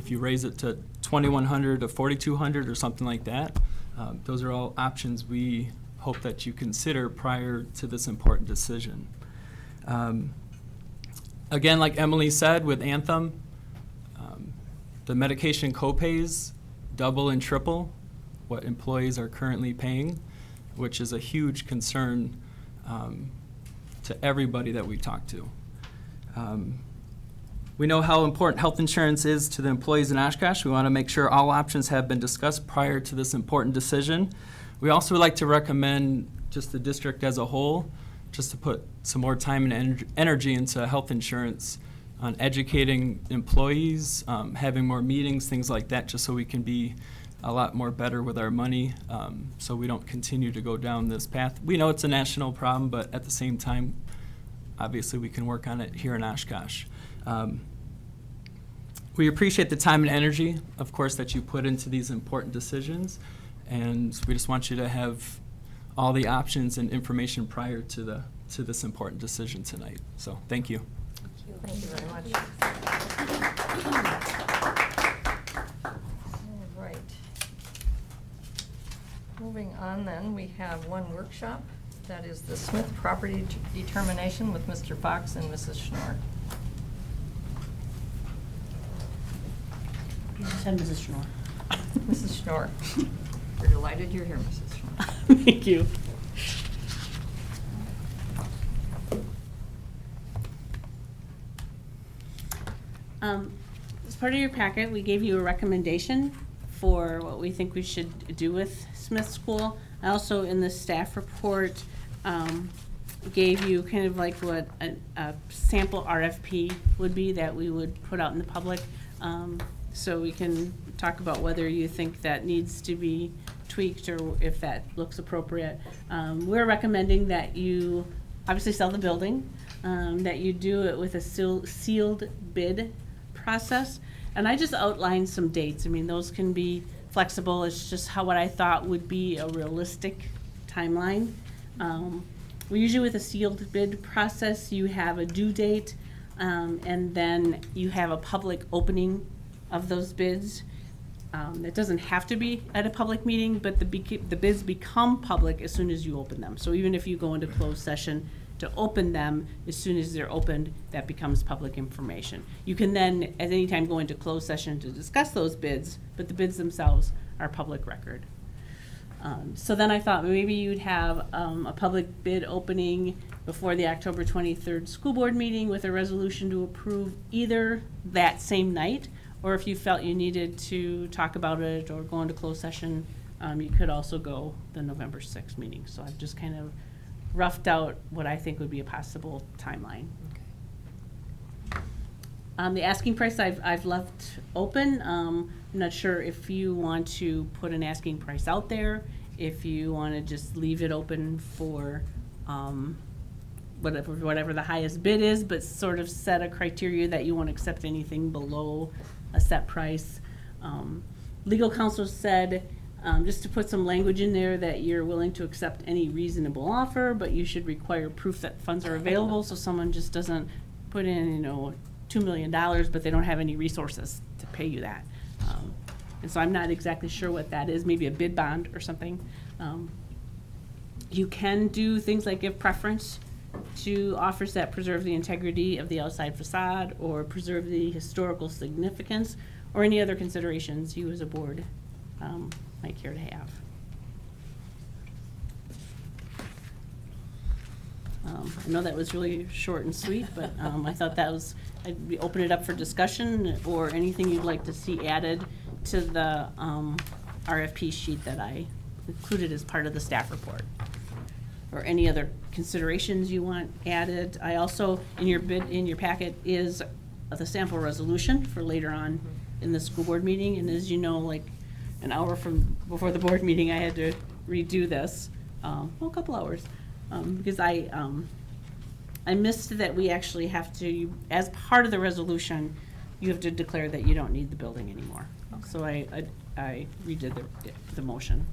you raise it to $2,100 to $4,200 or something like that, those are all options we hope that you consider prior to this important decision. Again, like Emily said, with Anthem, the medication copays double and triple what employees are currently paying, which is a huge concern to everybody that we talk to. We know how important health insurance is to the employees in Oshkosh. We want to make sure all options have been discussed prior to this important decision. We also would like to recommend just the district as a whole, just to put some more time and energy into health insurance, on educating employees, having more meetings, things like that, just so we can be a lot more better with our money, so we don't continue to go down this path. We know it's a national problem, but at the same time, obviously we can work on it here in Oshkosh. We appreciate the time and energy, of course, that you put into these important decisions, and we just want you to have all the options and information prior to this important decision tonight. So, thank you. Thank you very much. All right. Moving on then, we have one workshop. That is the Smith property determination with Mr. Fox and Mrs. Schnorr. You just said Mrs. Schnorr. Mrs. Schnorr. We're delighted you're here, Mrs. Schnorr. Thank you. As part of your packet, we gave you a recommendation for what we think we should do with Smith School. I also, in the staff report, gave you kind of like what a sample RFP would be that we would put out in the public. So we can talk about whether you think that needs to be tweaked or if that looks appropriate. We're recommending that you obviously sell the building, that you do it with a sealed bid process. And I just outlined some dates. I mean, those can be flexible. It's just what I thought would be a realistic timeline. We usually, with a sealed bid process, you have a due date, and then you have a public opening of those bids. It doesn't have to be at a public meeting, but the bids become public as soon as you open them. So even if you go into closed session to open them, as soon as they're opened, that becomes public information. You can then, at any time, go into closed session to discuss those bids, but the bids themselves are public record. So then I thought maybe you'd have a public bid opening before the October 23rd school board meeting with a resolution to approve either that same night, or if you felt you needed to talk about it or go into closed session, you could also go the November 6th meeting. So I've just kind of roughed out what I think would be a possible timeline. The asking price I've left open. I'm not sure if you want to put an asking price out there, if you want to just leave it open for whatever the highest bid is, but sort of set a criteria that you won't accept anything below a set price. Legal counsel said just to put some language in there that you're willing to accept any reasonable offer, but you should require proof that funds are available, so someone just doesn't put in, $2 million, but they don't have any resources to pay you that. And so I'm not exactly sure what that is, maybe a bid bond or something. You can do things like give preference to offers that preserve the integrity of the outside facade or preserve the historical significance or any other considerations you as a board might care to have. I know that was really short and sweet, but I thought that was, I'd open it up for discussion or anything you'd like to see added to the RFP sheet that I included as part of the staff report. Or any other considerations you want added. I also, in your packet is the sample resolution for later on in the school board meeting. And as you know, like an hour before the board meeting, I had to redo this, well, a couple hours, because I missed that we actually have to, as part of the resolution, you have to declare that you don't need the building anymore. So I redid the motion.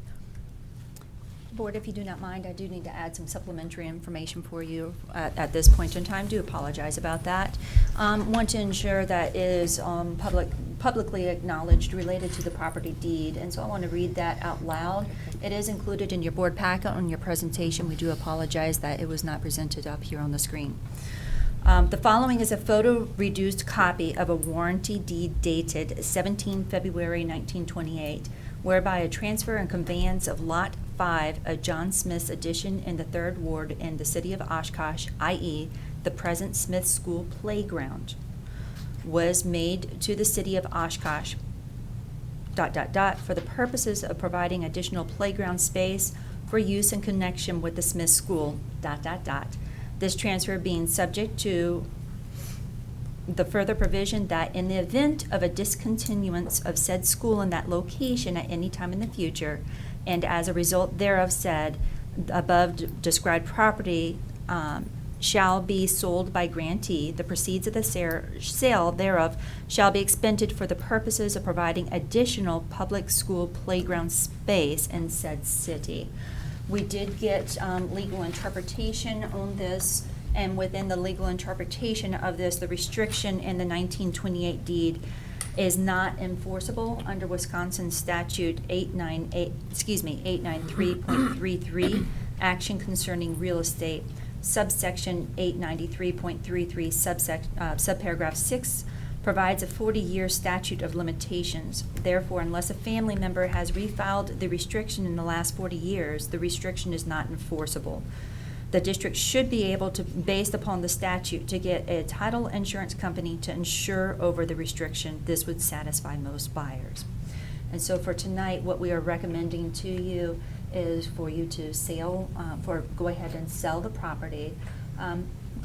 Board, if you do not mind, I do need to add some supplementary information for you at this point in time. Do apologize about that. Want to ensure that is publicly acknowledged related to the property deed, and so I want to read that out loud. It is included in your board packet on your presentation. We do apologize that it was not presented up here on the screen. The following is a photo-reduced copy of a warranty deed dated 17 February 1928, whereby a transfer and conveyance of Lot 5 of John Smith's addition in the 3rd Ward in the city of Oshkosh, i.e. the present Smith School playground, was made to the city of Oshkosh, ... for the purposes of providing additional playground space for use in connection with the Smith School, ... This transfer being subject to the further provision that in the event of a discontinuance of said school in that location at any time in the future, and as a result thereof said, above described property shall be sold by grantee, the proceeds of the sale thereof shall be expended for the purposes of providing additional public school playground space in said city. We did get legal interpretation on this, and within the legal interpretation of this, the restriction in the 1928 deed is not enforceable under Wisconsin statute 893.33, action concerning real estate, subsection 893.33, subparagraph 6, provides a 40-year statute of limitations. Therefore, unless a family member has refiled the restriction in the last 40 years, the restriction is not enforceable. The district should be able to, based upon the statute, to get a title insurance company to insure over the restriction. This would satisfy most buyers. And so for tonight, what we are recommending to you is for you to go ahead and sell the property.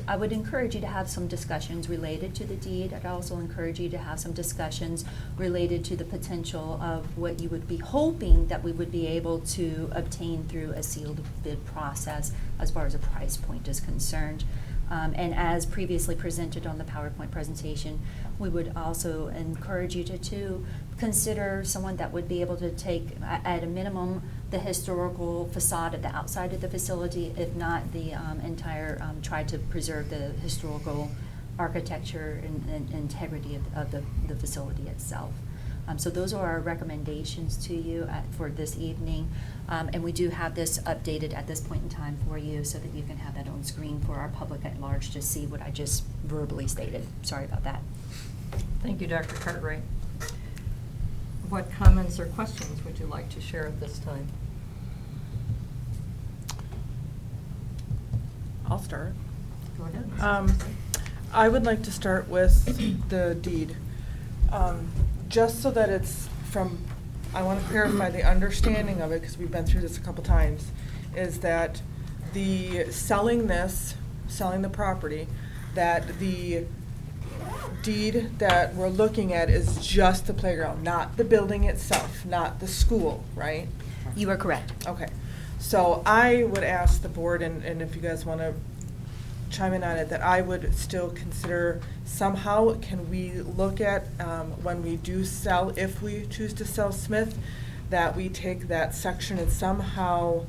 I would encourage you to have some discussions related to the deed. I'd also encourage you to have some discussions related to the potential of what you would be hoping that we would be able to obtain through a sealed bid process as far as a price point is concerned. And as previously presented on the PowerPoint presentation, we would also encourage you to consider someone that would be able to take, at a minimum, the historical facade at the outside of the facility, if not the entire, try to preserve the historical architecture and integrity of the facility itself. So those are our recommendations to you for this evening. And we do have this updated at this point in time for you so that you can have that on screen for our public at large to see what I just verbally stated. Sorry about that. Thank you, Dr. Cartwright. What comments or questions would you like to share at this time? I'll start. Go ahead. I would like to start with the deed. Just so that it's I want to clarify the understanding of it, because we've been through this a couple times, is that selling the property, that the deed that we're looking at is just the playground, not the building itself, not the school, right? You are correct. Okay. So I would ask the board, and if you guys want to chime in on it, that I would still consider somehow, can we look at when we do sell, if we choose to sell Smith, that we take that section and somehow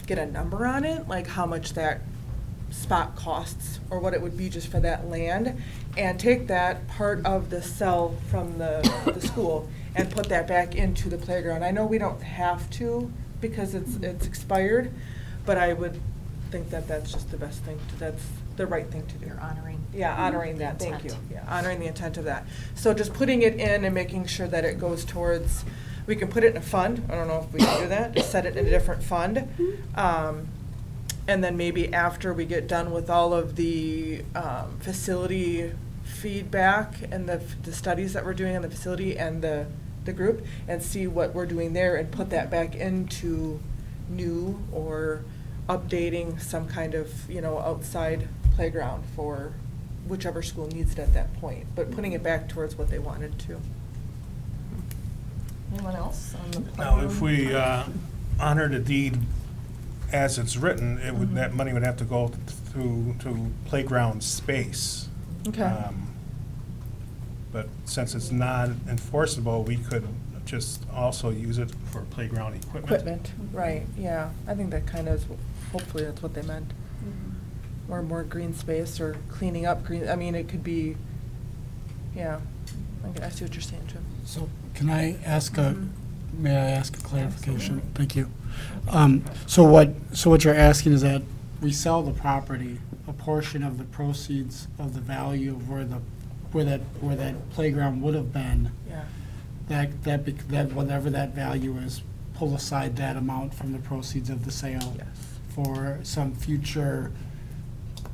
get a number on it, like how much that spot costs or what it would be just for that land, and take that part of the sell from the school and put that back into the playground. I know we don't have to because it's expired, but I would think that that's just the best thing that's the right thing to do. You're honoring. Yeah, honoring that, thank you. intent. Yeah, honoring the intent of that. So just putting it in and making sure that it goes towards, we can put it in a fund, I don't know if we can do that, set it in a different fund. And then maybe after we get done with all of the facility feedback and the studies that we're doing on the facility and the group, and see what we're doing there and put that back into new or updating some kind of, outside playground for whichever school needs it at that point, but putting it back towards what they wanted to. Anyone else on the Now, playroom? if we honor the deed as it's written, it would, that money would have to go to playground space. Okay. But since it's non-enforceable, we could just also use it for playground equipment. Equipment, right, yeah. I think that kind of is, hopefully that's what they meant. Or more green space or cleaning up green, I mean, it could be, yeah. I see what you're saying, Jim. So can I ask may I ask a clarification? Thank you. So what you're asking is that we sell the property, a portion of the proceeds of the value of where that playground would have been, Yeah, that whatever that value is, pull aside that amount from the proceeds of the sale yes, for some future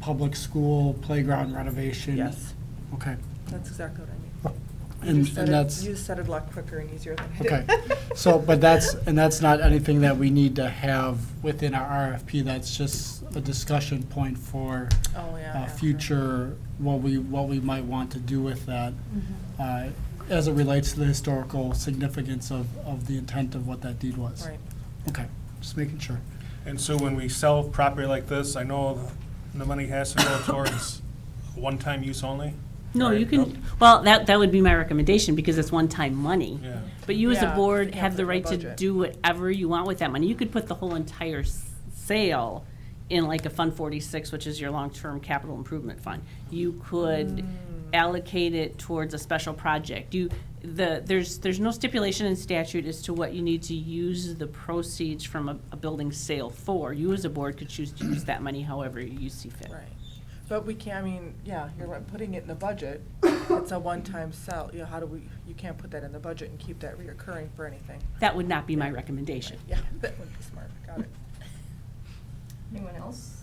public school playground renovation? yes. Okay. That's exactly what I mean. And that's. You said it a lot quicker and easier than I did. Okay, so, but that's not anything that we need to have within our RFP, that's just a discussion point for Oh, yeah. after. future, what we might want to do with that, as it relates to the historical significance of the intent of what that deed was. Right. Okay, just making sure. And so when we sell property like this, I know the money has to go towards one-time use only? No, Right? you Nope. can, well, that would be my recommendation, because it's one-time money. Yeah. But you as a Yeah, board you have have the the right to budget. do whatever you want with that money. You could put the whole entire sale in like a Fund 46, which is your long-term capital improvement fund. You could allocate it towards a special project. There's no stipulation in statute as to what you need to use the proceeds from a building sale for. You as a board could choose to use that money however you see fit. Right. But we can't, I mean, yeah, you're right, putting it in the budget, it's a one-time sell, how do we, you can't put that in the budget and keep that reoccurring for anything. That would not be my recommendation. Yeah, that would be smart, got it. Anyone else?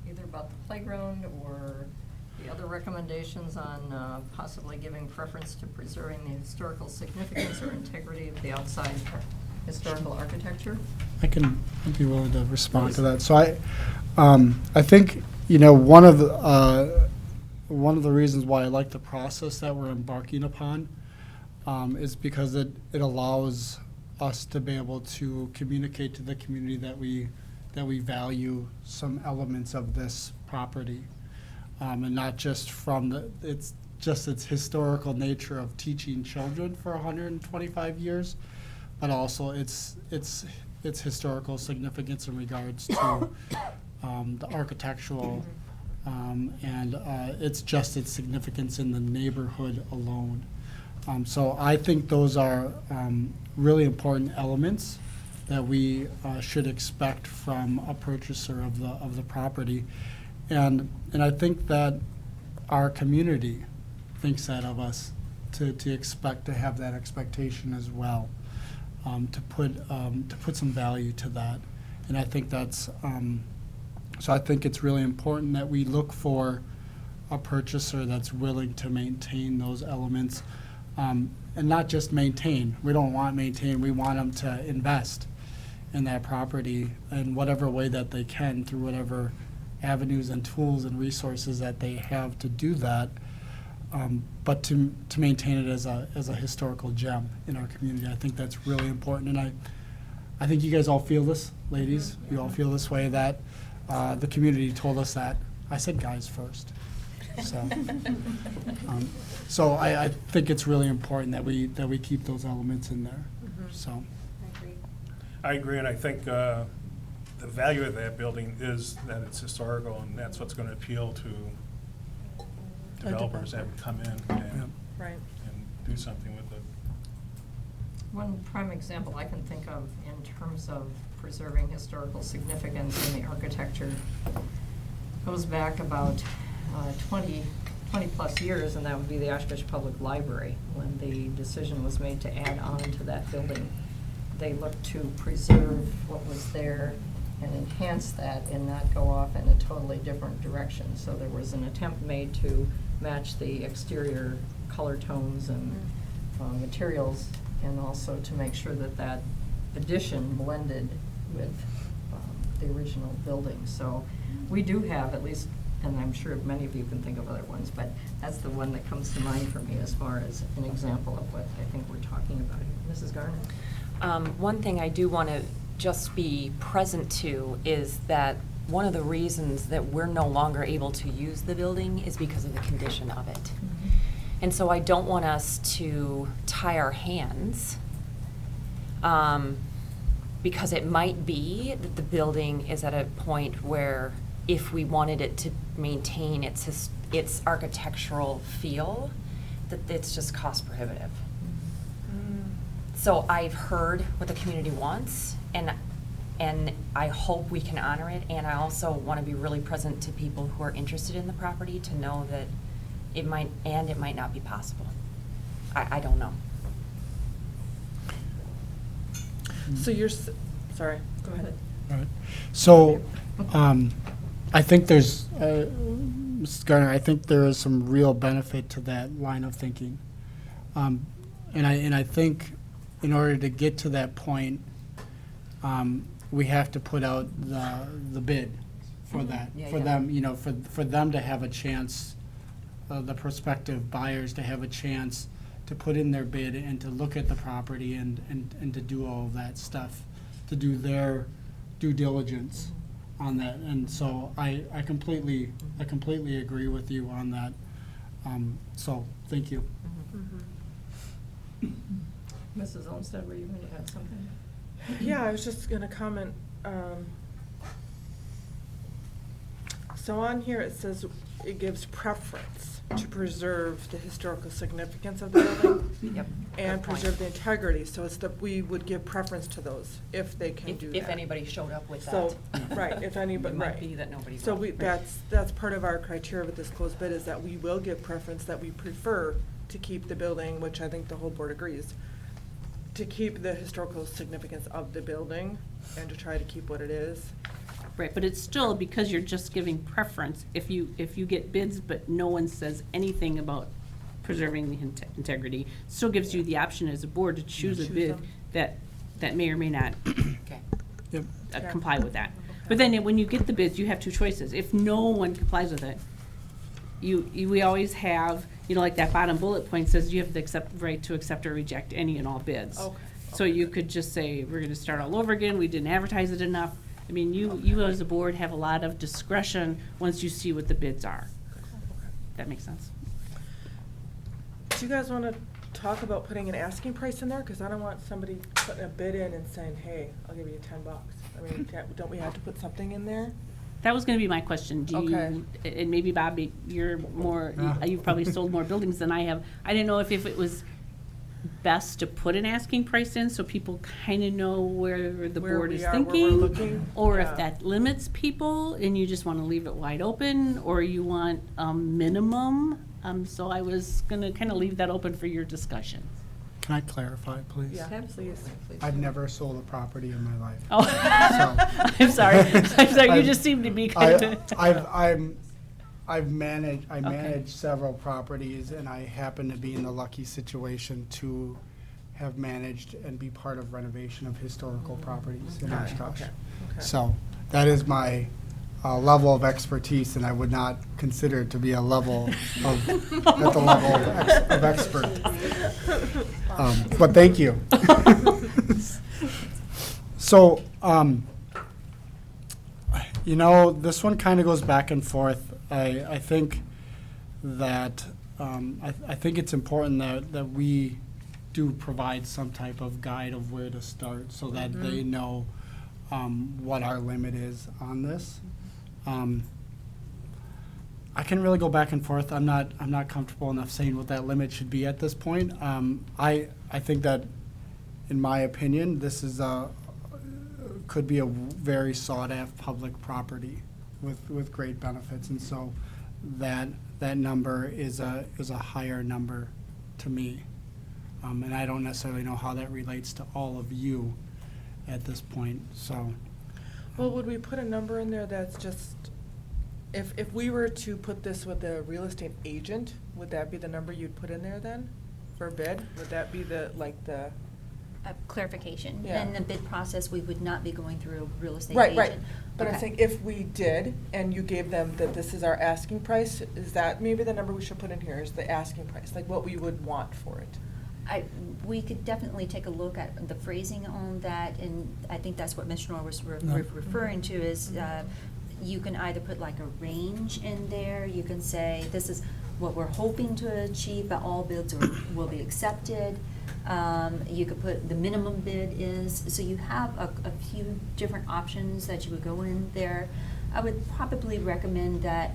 Either about the playground or the other recommendations on possibly giving preference to preserving the historical significance or integrity of the outside historical architecture? I'd be willing to respond to that. So I think, one of the reasons why I like the process that we're embarking upon is because it allows us to be able to communicate to the community that we value some elements of this property, and not just from its historical nature of teaching children for 125 years, but also its historical significance in regards to the architectural, and its significance in the neighborhood alone. So I think those are really important elements that we should expect from a purchaser of the property. And I think that our community thinks that of us, to expect to have that expectation as well, to put some value to that. And I think that's, so I think it's really important that we look for a purchaser that's willing to maintain those elements, and not just maintain. We don't want maintain, we want them to invest in that property in whatever way that they can, through whatever avenues and tools and resources that they have to do that, but to maintain it as a historical gem in our community. I think that's really important, and I think you guys all feel this, ladies. You all feel this way, that the community told us that. I said guys first. So I think it's really important that we keep those elements in there. So I agree, and I think the value of that building is that it's historical, and that's what's going to appeal to developers that would come in and Right. and do something with it. One prime example I can think of in terms of preserving historical significance in the architecture goes back about 20-plus years, and that would be the Oshkosh Public Library. When the decision was made to add on to that building, they looked to preserve what was there and enhance that and not go off in a totally different direction. So there was an attempt made to match the exterior color tones and materials, and also to make sure that that addition blended with the original building. So we do have at least, and I'm sure many of you can think of other ones, but that's the one that comes to mind for me as far as an example of what I think we're talking about here. Mrs. Garner? One thing I do want to just be present to is that one of the reasons that we're no longer able to use the building is because of the condition of it. And so I don't want us to tie our hands, because it might be that the building is at a point where if we wanted it to maintain its architectural feel, that it's just cost prohibitive. So I've heard what the community wants, and I hope we can honor it, and I also want to be really present to people who are interested in the property to know that it might not be possible. I don't know. So you're, sorry, go ahead. All right. So, I think there's, Mrs. Garner, I think there is some real benefit to that line of thinking. And I think in order to get to that point, we have to put out the bid for that, for them, you know, for them to have a chance, the prospective buyers to have a chance to put in their bid and to look at the property and to do all of that stuff, to do their due diligence on that. And so I completely agree with you on that. So thank you. Mrs. Olmsted, were you going to add something? Yeah, I was just going to comment. So on here it says it gives preference to preserve the historical significance of the building. Yep. And Good point. preserve the integrity. So it's that we would give preference to those if they can do that. If anybody showed up with So, that. right, if anybody, It right. might be that nobody So will. that's part of our criteria with this closed bid, is that we will give preference, that we prefer to keep the building, which I think the whole board agrees, to keep the historical significance of the building and to try to keep what it is. Right, but it's still, because you're just giving preference, if you get bids but no one says anything about preserving the integrity, still gives you the option as a board to choose a Choose bid them. that may or may not Okay. Yep. Okay. comply with that. But then when you get the bids, you have two choices. If no one complies with it, we always have, you know, like that bottom bullet point says you have the right to accept or reject any and all bids. Okay. So you could just say, we're gonna start all over again, we didn't advertise it enough. I mean, you as a board have a lot of discretion once you see what the bids are. That makes sense? Do you guys want to talk about putting an asking price in there? Because I don't want somebody putting a bid in and saying, hey, I'll give you $10. I mean, don't we have to put something in there? That was gonna be my question. Do Okay. you, and maybe Bob, you're more, you've probably sold more buildings than I have. I didn't know if it was best to put an asking price in so people kind of know where the Where board we is are, where we're thinking. looking, Or if yeah. that limits people and you just want to leave it wide open, or you want a minimum. So I was gonna kind of leave that open for your discussion. Can I clarify, please? Yeah, please. I've never sold a property in my life. Oh, I'm sorry. I'm sorry, you I've- just seem to be kind of. I've managed several properties, and I happen to be in the lucky situation to have managed and be part of renovation of historical properties in Oshkosh. Okay. So that is my level of expertise, and I would not consider it to be a level of, at the level of expert. But thank you. So, you know, this one kind of goes back and forth. I think that, I think it's important that we do provide some type of guide of where to start so that they know what our limit is on this. I can really go back and forth. I'm not comfortable enough saying what that limit should be at this point. I think that, in my opinion, this is could be a very sought-after public property with great benefits, and so that number is a higher number to me. And I don't necessarily know how that relates to all of you at this point. So Well, would we put a number in there that's just, if we were to put this with a real estate agent, would that be the number you'd put in there then for bid? Would that be the, like the? Clarification. Yeah. In the bid process, we would not be going through a real estate Right, agent. right. But I'm Okay. saying if we did, and you gave them that this is our asking price, is that maybe the number we should put in here is the asking price, like what we would want for it? We could definitely take a look at the phrasing on that, and I think that's what Ms. Schnorr was Yeah. referring to, is you can either put like a range in there, you can say, this is what we're hoping to achieve, but all bids will be accepted. You could put the minimum bid is, so you have a few different options that you would go in there. I would probably recommend that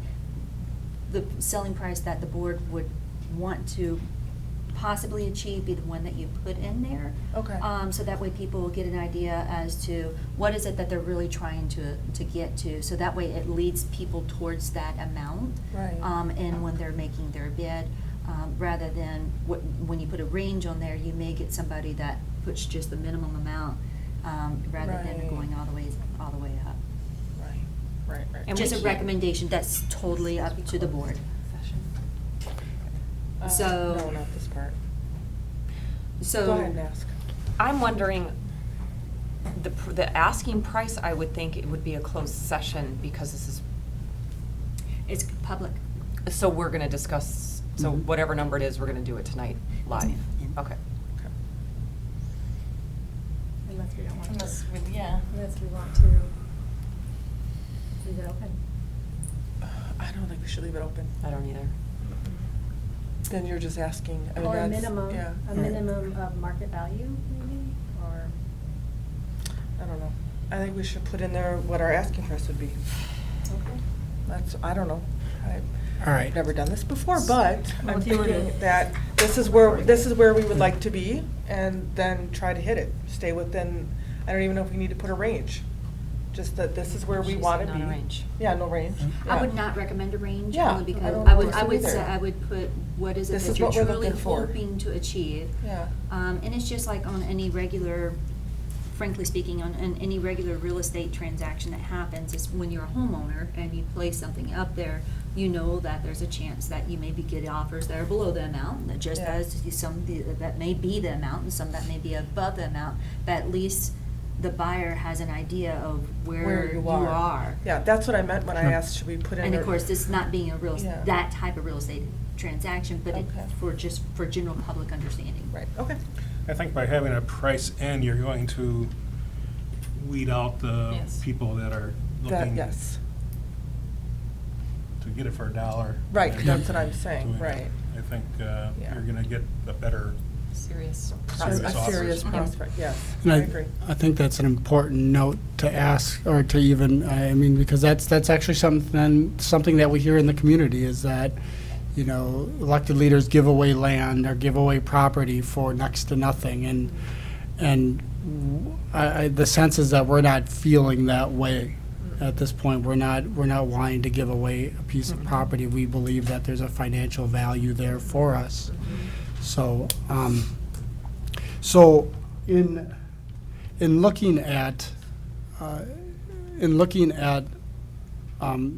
the selling price that the board would want to possibly achieve be the one that you put in there. Okay. So that way people will get an idea as to what is it that they're really trying to get to. So that way it leads people towards that amount. Right. And when they're making their bid, rather than when you put a range on there, you may get somebody that puts just the minimum amount, rather than Right. going all the way up. Right. And Just we a can't- recommendation, that's totally up to the board. So- No, not this part. So. Go ahead and ask. I'm wondering, the asking price, I would think it would be a closed session because this is, It's public. so we're gonna discuss, so Mhm. whatever number it is, we're gonna do it tonight, live. ma'am. Yeah. Okay. Unless we don't want to. Unless we, yeah. Unless we want to leave it open. I don't think we should leave it open. I don't either. Then you're just asking, I mean, Or a that's, minimum, yeah. a minimum of market value, maybe, or? I don't know. I think we should put in there what our asking price would be. Okay. That's, I don't know. All right. I've never done this before, but Well, I'm if you were to- thinking that this is where we would like to be, and then try to hit it. Stay within, I don't even know if we need to put a range. Just that this is where we She said want to be. not a range. Yeah, no range. I Yeah. would not recommend a range, Yeah, only I because don't I would, think I so would say, either. I would put, what is it This that is you're what we're truly looking for. hoping to achieve? Yeah. And it's just like on any regular, frankly speaking, on any regular real estate transaction that happens, is when you're a homeowner and you place something up there, you know that there's a chance that you maybe get offers that are below the amount, that just Yeah. as some that may be the amount and some that may be above the amount, but at least the buyer has an idea of where you are. Yeah, that's what I meant when I asked, should we put in? And of a- course, this not being a Yeah. that type of real estate transaction, but Okay. for general public understanding. Right, okay. I think by having a price in, you're going to weed out the Yes. people that are That, looking yes. to get it for $1. Right, and that's what I'm saying, doing it. right. I think Yeah. you're gonna get a better, Serious A Serious offers. serious Mhm. prospect, yes. And I agree. I think that's an important note to ask, or to even, I mean, because that's actually something that we hear in the community, is that, you know, elected leaders give away land or give away property for next to nothing, and the sense is that we're not feeling that way at this point. We're not wanting to give away a piece of property. We believe that there's a financial value there for us. So, in looking at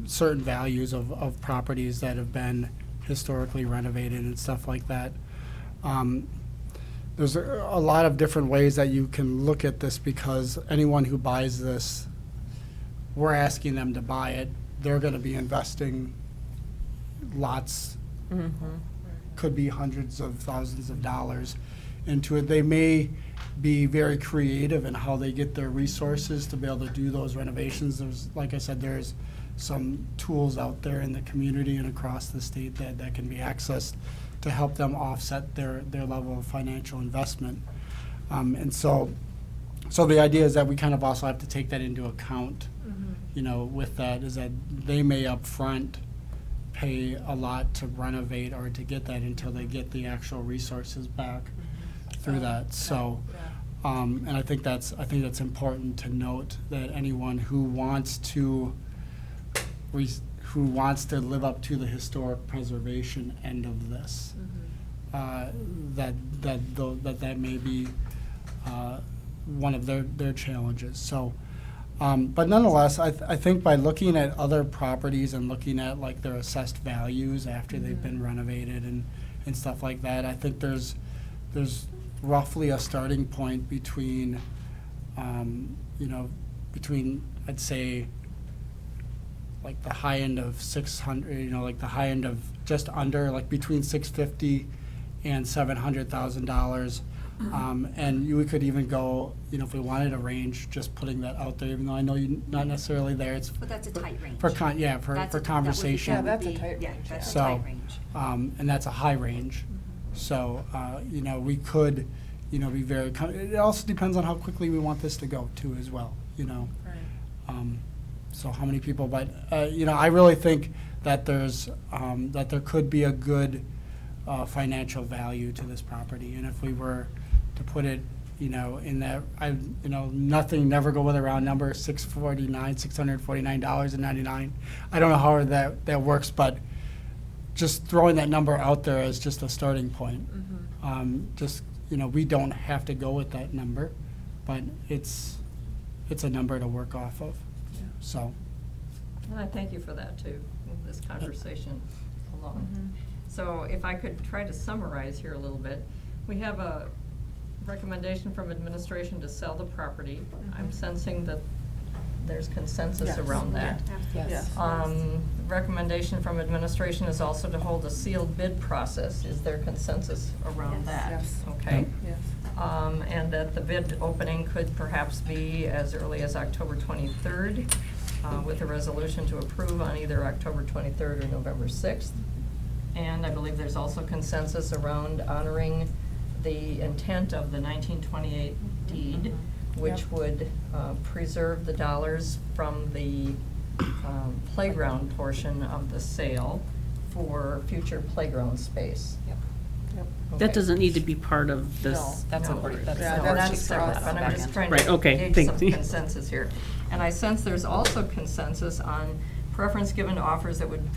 certain values of properties that have been historically renovated and stuff like that, there's a lot of different ways that you can look at this, because anyone who buys this, we're asking them to buy it. They're going to be investing lots, could be hundreds of thousands of dollars into it. They may be very creative in how they get their resources to be able to do those renovations. There's, like I said, there's some tools out there in the community and across the state that can be accessed to help them offset their level of financial investment. And so the idea is that we kind of also have to take that into account, you know, with that, is that they may upfront pay a lot to renovate or to get that until they get the actual resources back through that. So, and I think that's important to note, that anyone who wants to live up to the historic preservation end of this, that may be one of their challenges. So, But nonetheless, I think by looking at other properties and looking at like their assessed values after they've been renovated and stuff like that, I think there's roughly a starting point between, between, I'd say, like the high end of 600, like the high end of just under, like between $650 and $700,000. And we could even go, if we wanted a range, just putting that out there, even though I know you're not necessarily there. It's But that's a tight range. for That's for a- that would be- conversation. Yeah, that's a be- tight yeah, range, that's a So, tight range. and that's a high range. So, we could, be very, it also depends on how quickly we want this to go too as well, Right. So how many people, but, I really think that that there could be a good financial value to this property. And if we were to put it, in that, nothing, never go with a round number, $649.99. I don't know how that works, but just throwing that number out there as just a starting point. We don't have to go with that number, but it's a number to work off of. So, And I thank you for that too, in this conversation alone. So if I could try to summarize here a little bit, we have a recommendation from administration to sell the property. I'm sensing that there's consensus Yes. around that. Yes. Recommendation from administration is also to hold a sealed bid process. Is there consensus around Yes. that? Yes. Okay. Yes. And that the bid opening could perhaps be as early as October 23rd, with a resolution to approve on either October 23rd or November 6th. And I believe there's also consensus around honoring the intent of the 1928 deed, which Yep. would preserve the dollars from the playground portion of the sale for future playground space. Yep. Yep. That Okay. doesn't need to be part of this. No. That's No, important. that's Yeah, no, that's that's just separate, us. but I'm just trying Right, to okay, gauge thank some you. consensus here. And I sense there's also consensus on preference given to offers that would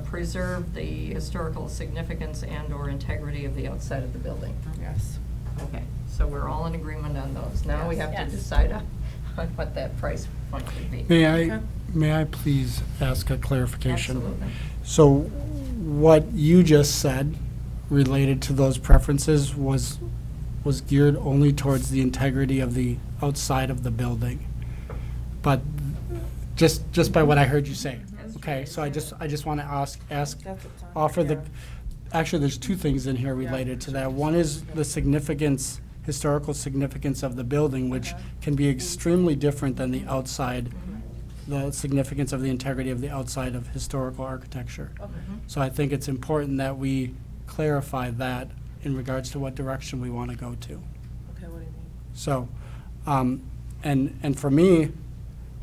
preserve the historical significance and/or integrity of the outside of the building. Yes. Okay, so we're all in agreement on those. Now we have to Yes. decide on what that price point would be. may I please ask a clarification? Absolutely. So what you just said related to those preferences was geared only towards the integrity of the outside of the building. But just by what I heard you say. Okay, so I just want to ask, That's what's on offer the, here. actually, there's two things in here Yeah. related to that. One is the significance, historical significance of the building, which can be extremely different than the outside, the significance of the integrity of the outside of historical architecture. Okay. So I think it's important that we clarify that in regards to what direction we want to go to. Okay, what do you mean? So, and for me,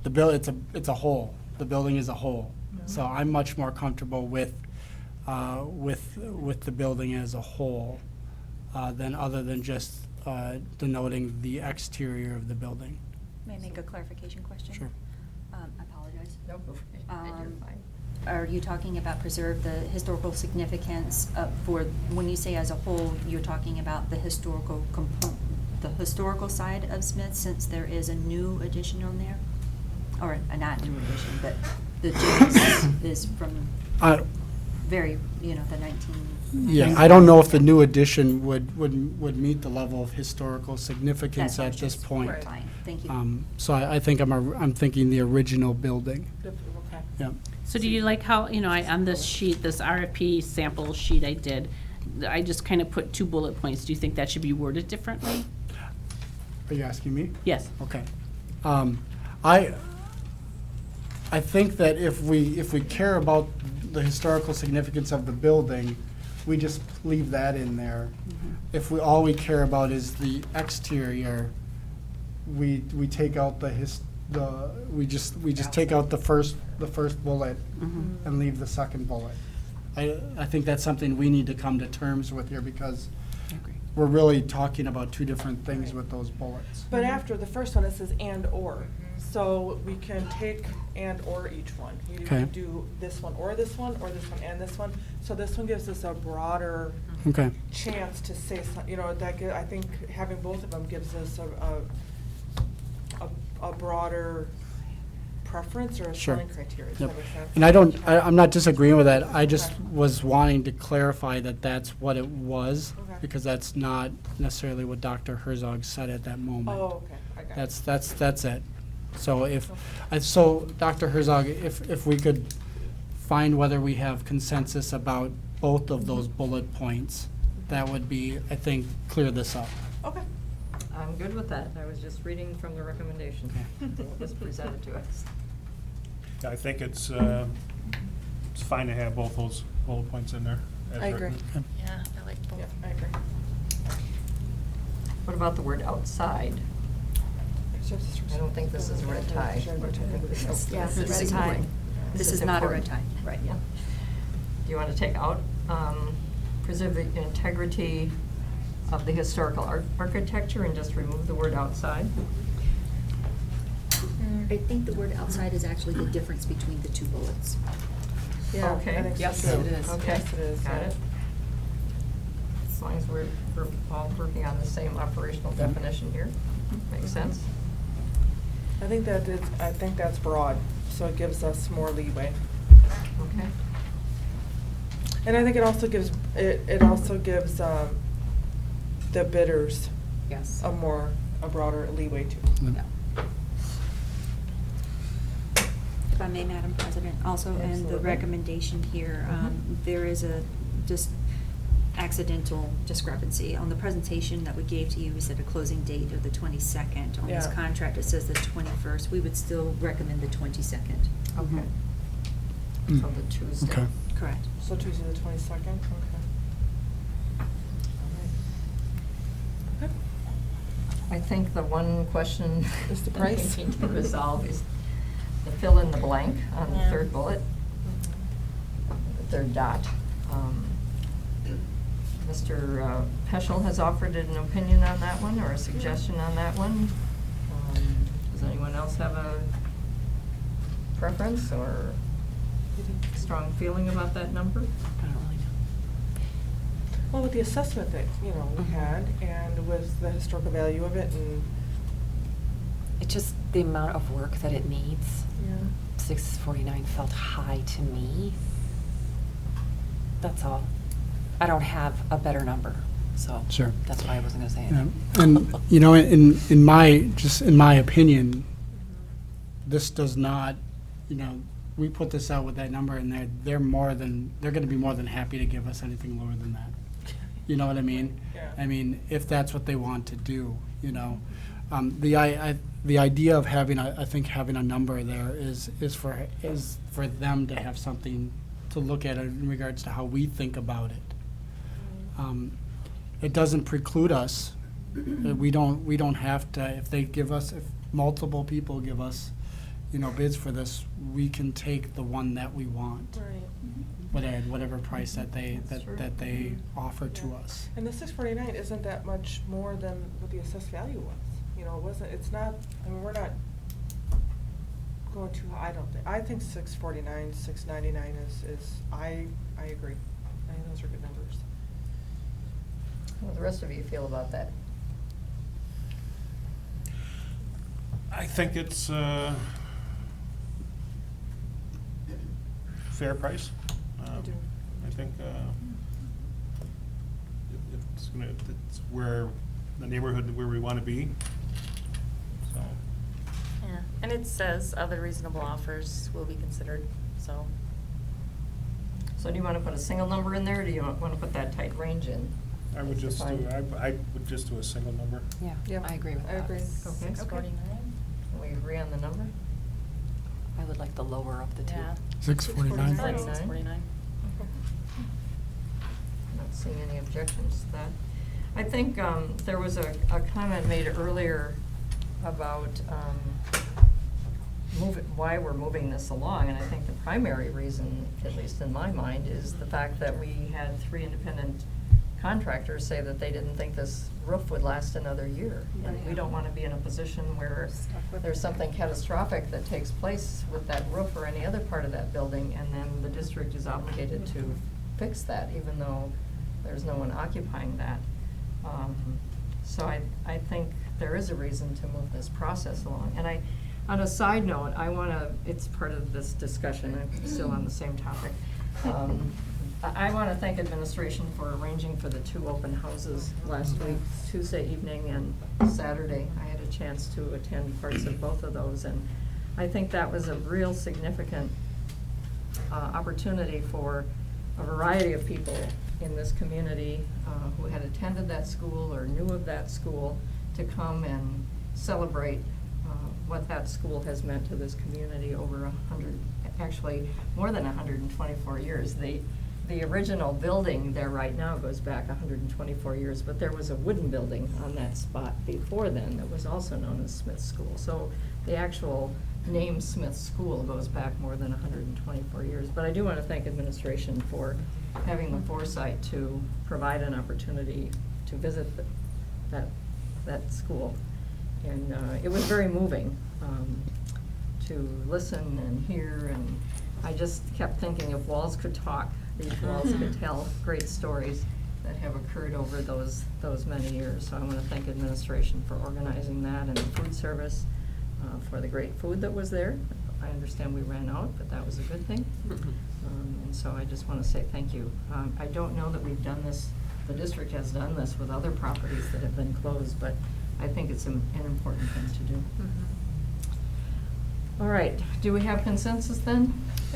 it's a whole. The building is a whole. So I'm much more comfortable with the building as a whole other than just denoting the exterior of the building. May I make a clarification question? Sure. I apologize. No, go for it. You're Um, fine. Are you talking about preserve the historical significance for, when you say as a whole, you're talking about the historical the historical side of Smith, since there is a new addition on there? Or not new addition, but the James is from very, the 19. Yeah, I don't know if the new addition would meet the level of historical significance That's at this just point. Fine, thank you. So I think I'm thinking the original building. Okay. Yeah. So do you like how, on this sheet, this RFP sample sheet I did, I just kind of put 2 bullet points. Do you think that should be worded differently? Are you asking me? Yes. Okay. I think that if we care about the historical significance of the building, we just leave that in there. If all we care about is the exterior, we take out we just take out the first bullet and leave the second bullet. I think that's something we need to come to terms with here, because we're really talking about 2 different things with those bullets. But after the first one, it says and/or. So we can take and/or each one. We Okay. can do this one or this one, or this one and this one. So this one gives us a broader Okay. chance to say something, I think having both of them gives us a broader preference or a Sure. selling criteria. Does Yep. that make sense? And I'm not disagreeing with that. I just was wanting to clarify that that's what it was, Okay. because that's not necessarily what Dr. Herzog said at that moment. Oh, okay, I got it. That's it. So Dr. Herzog, if we could find whether we have consensus about both of those bullet points, that would be, I think, clear this up. Okay. I'm good with that. I was just reading from the recommendation that was presented to us. Yeah, I think it's fine to have both those bullet points in there. as I agree. written. Yeah, I like both. Yeah, I agree. What about the word outside? I don't think this is a red tie. Yeah, This is red tie. signaling. This is not a red important. tie. Right, yeah. Do you want to take out, preserve the integrity of the historical architecture and just remove the word outside? I think the word outside is actually the difference between the two bullets. Yeah, Okay. I think so Yes, too. it is. Okay, Yes, it is. got it. As long as we're all working on the same operational definition here, makes sense. I think that's broad, so it gives us more leeway. Okay. And I think it also gives, the bidders Yes. a broader leeway too. Yeah. If I may, Madam President, also in the Absolutely. recommendation here, there is a just accidental discrepancy. On the presentation that we gave to you, we said a closing date of the 22nd. On this Yeah. contract, it says the 21st. We would still recommend the 22nd. Okay. Mm. So the Tuesday. Okay. Correct. So Tuesday the 22nd, okay. Okay. I think the one question Is the that price? we need to resolve is the fill in the blank on the Yeah. third bullet, the third dot. Mr. Peschel has offered an opinion on that one or a suggestion on that one. Does anyone else have a preference or strong feeling about that number? I don't really know. Well, with the assessment that, we had, and with the historical value of it, and, It's just the amount of work that it needs. yeah. 649 felt high to me. That's all. I don't have a better number, so. Sure. That's why I wasn't gonna say Yeah. anything. And, in my opinion, this does not, we put this out with that number, and they're gonna be more than happy to give us anything lower than that. You know what I mean? Yeah. I mean, if that's what they want to do, The idea of having a number there is for them to have something to look at in regards to how we think about it. It doesn't preclude us. We don't have to, if multiple people give us, bids for this, we can take the one that we want. Right. At whatever price that they offer to Yeah. us. And the 649 isn't that much more than what the assessed value was. It's not, we're not going too high, I don't think. I think 649, 699 is, I agree. I think those are good numbers. How do the rest of you feel about that? I think it's fair price. I do. I think it's where the neighborhood where we want to be. So Yeah, and it says other reasonable offers will be considered, so. So do you want to put a single number in there, or do you want to put that tight range in? I would just do Fine. I would just do a single number. Yeah, Yeah, I agree with I that. agree. Okay. 649? Can we agree on the number? I would like the lower of the two. Yeah. 649. I like 49. 649. Not seeing any objections to that. I think there was a comment made earlier about why we're moving this along, and I think the primary reason, at least in my mind, is the fact that we had 3 independent contractors say that they didn't think this roof would last another year. And we don't want to be in a position where there's something catastrophic that takes place with that roof or any other part of that building, and then the district is obligated to fix that, even though there's no one occupying that. So I think there is a reason to move this process along. And On a side note, it's part of this discussion, I'm still on the same topic. I want to thank administration for arranging for the 2 open houses last week, Tuesday evening and Saturday. I had a chance to attend parts of both of those, and I think that was a real significant opportunity for a variety of people in this community who had attended that school or knew of that school to come and celebrate what that school has meant to this community over actually more than 124 years. The original building there right now goes back 124 years, but there was a wooden building on that spot before then that was also known as Smith School. So the actual name Smith School goes back more than 124 years. But I do want to thank administration for having the foresight to provide an opportunity to visit that school. And it was very moving to listen and hear, and I just kept thinking if walls could talk, these walls could tell great stories that have occurred over those many years. So I want to thank administration for organizing that, and the food service for the great food that was there. I understand we ran out, but that was a good thing. And so I just want to say thank you. I don't know that we've done this, the district has done this with other properties that have been closed, but I think it's an important thing to do. All right, do we have consensus then?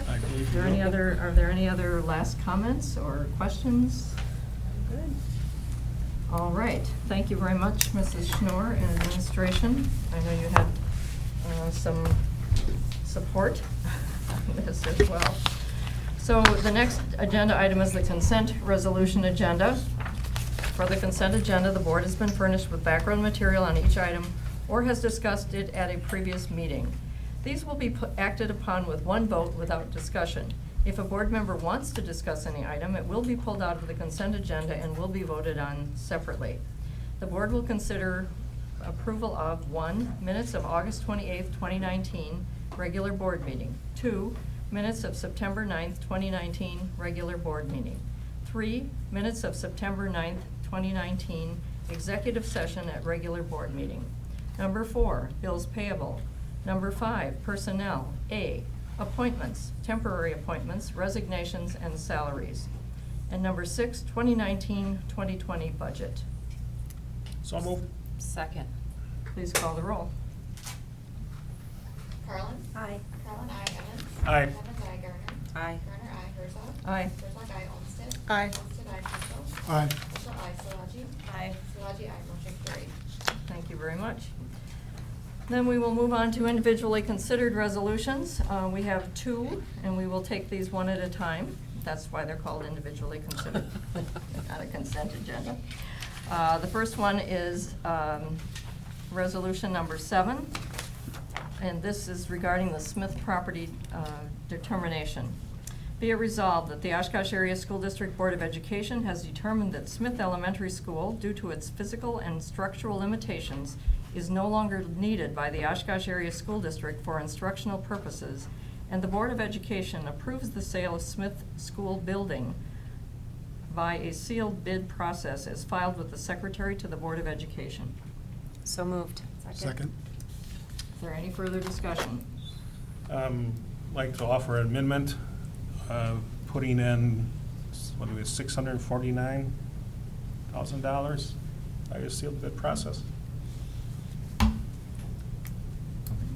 I believe Are there any other last comments or questions? Good. All right, thank you very much, Mrs. Schnorr and administration. I know you had some support on this as well. So the next agenda item is the consent resolution agenda. For the consent agenda, the board has been furnished with background material on each item or has discussed it at a previous meeting. These will be acted upon with one vote without discussion. If a board member wants to discuss any item, it will be pulled out of the consent agenda and will be voted on separately. The board will consider approval of 1, minutes of August 28th, 2019, regular board meeting. 2, minutes of September 9th, 2019, regular board meeting. 3, minutes of September 9th, 2019, executive session at regular board meeting. Number 4, bills payable. Number 5, personnel. A, appointments, temporary appointments, resignations, and salaries. And number 6, 2019-2020 budget. So moved. Second. Please call the roll. Carlin? Aye. Carlin, aye. Evans? Aye. Evans, aye. Garner? Aye. Garner, aye. Herzog? Aye. Herzog, aye. Olmsted? Aye. Olmsted, aye. Mitchell? Aye. Mitchell, aye. Solaji? Aye. Solaji, aye. Motion carried. Thank you very much. Then we will move on to individually considered resolutions. We have 2, and we will take these one at a time. That's why they're called individually considered, not a consent agenda. The first one is resolution number 7, and this is regarding the Smith property determination. Be it resolved that the Oshkosh Area School District Board of Education has determined that Smith Elementary School, due to its physical and structural limitations, is no longer needed by the Oshkosh Area School District for instructional purposes, and the Board of Education approves the sale of Smith School building by a sealed bid process as filed with the Secretary to the Board of Education. So moved. Second. Is there any further discussion? Like to offer an amendment, putting in, what do we, $649,000 by a sealed bid process.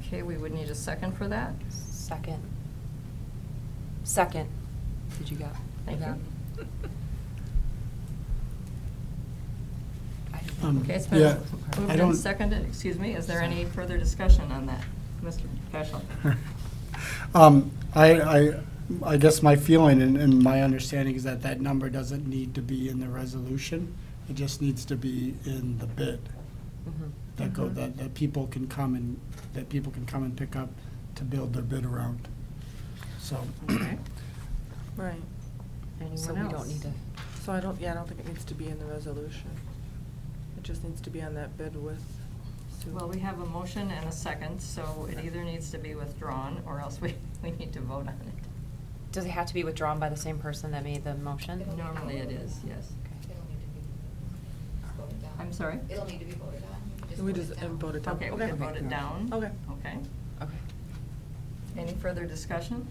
Okay, we would need a second for that. Second. Second. Did you go? Thank you. I didn't know. Okay, it's been Yeah, moved I and don't- seconded. Excuse me, is there any further discussion on that? Mr. Peschel? I guess my feeling and my understanding is that that number doesn't need to be in the resolution. It just needs to be in the bid. That people can come and pick up to build their bid around. So. Okay. Right. So Anyone we don't else? need to. So I don't think it needs to be in the resolution. It just needs to be on that bid with Sue. Well, we have a motion and a second, so it either needs to be withdrawn or else we need to vote on it. Does it have to be withdrawn by the same person that made the motion? Normally it is, yes. It'll need to be voted down. I'm sorry? It'll need to be voted on. We just vote it down. Okay, we can vote it down. Okay. Okay. Any further discussion?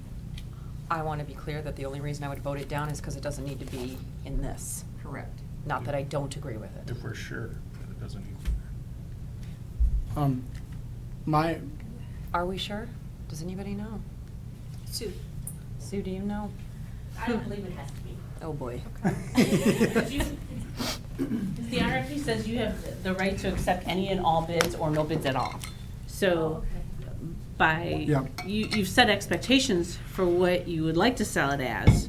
I want to be clear that the only reason I would vote it down is because it doesn't need to be in this. Correct. Not that I don't agree with it. If we're sure that it doesn't need to be My, Are we sure? Does anybody know? Sue? Sue, do you know? I don't believe it has to be. Oh, boy. The RFP says you have the right to accept any and all bids or no bids at all. So by, Yeah. you've set expectations for what you would like to sell it as.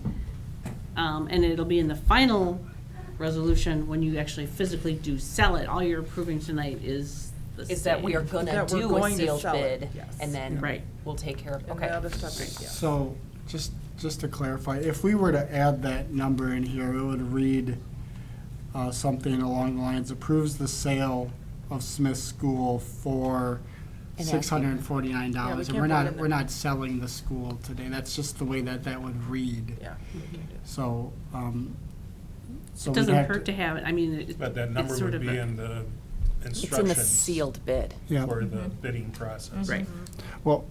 And it'll be in the final resolution when you actually physically do sell it. All you're approving tonight is the Is that we are same. gonna That we're do a going to sealed sell it, bid, yes. and then Right. we'll take care of, And okay. the other stuff is, yeah. so, just to clarify, if we were to add that number in here, it would read something along the lines, approves the sale of Smith School for And asking. $649. Yeah, we And can't we're put it not, in we're there. not selling the school today. That's just the way that that would read. Yeah. So, so It we'd doesn't have hurt to have it. I mean, But that it's number sort would of be a- in the It's instructions. in the sealed bid. Yeah. For the bidding process. Right. Well,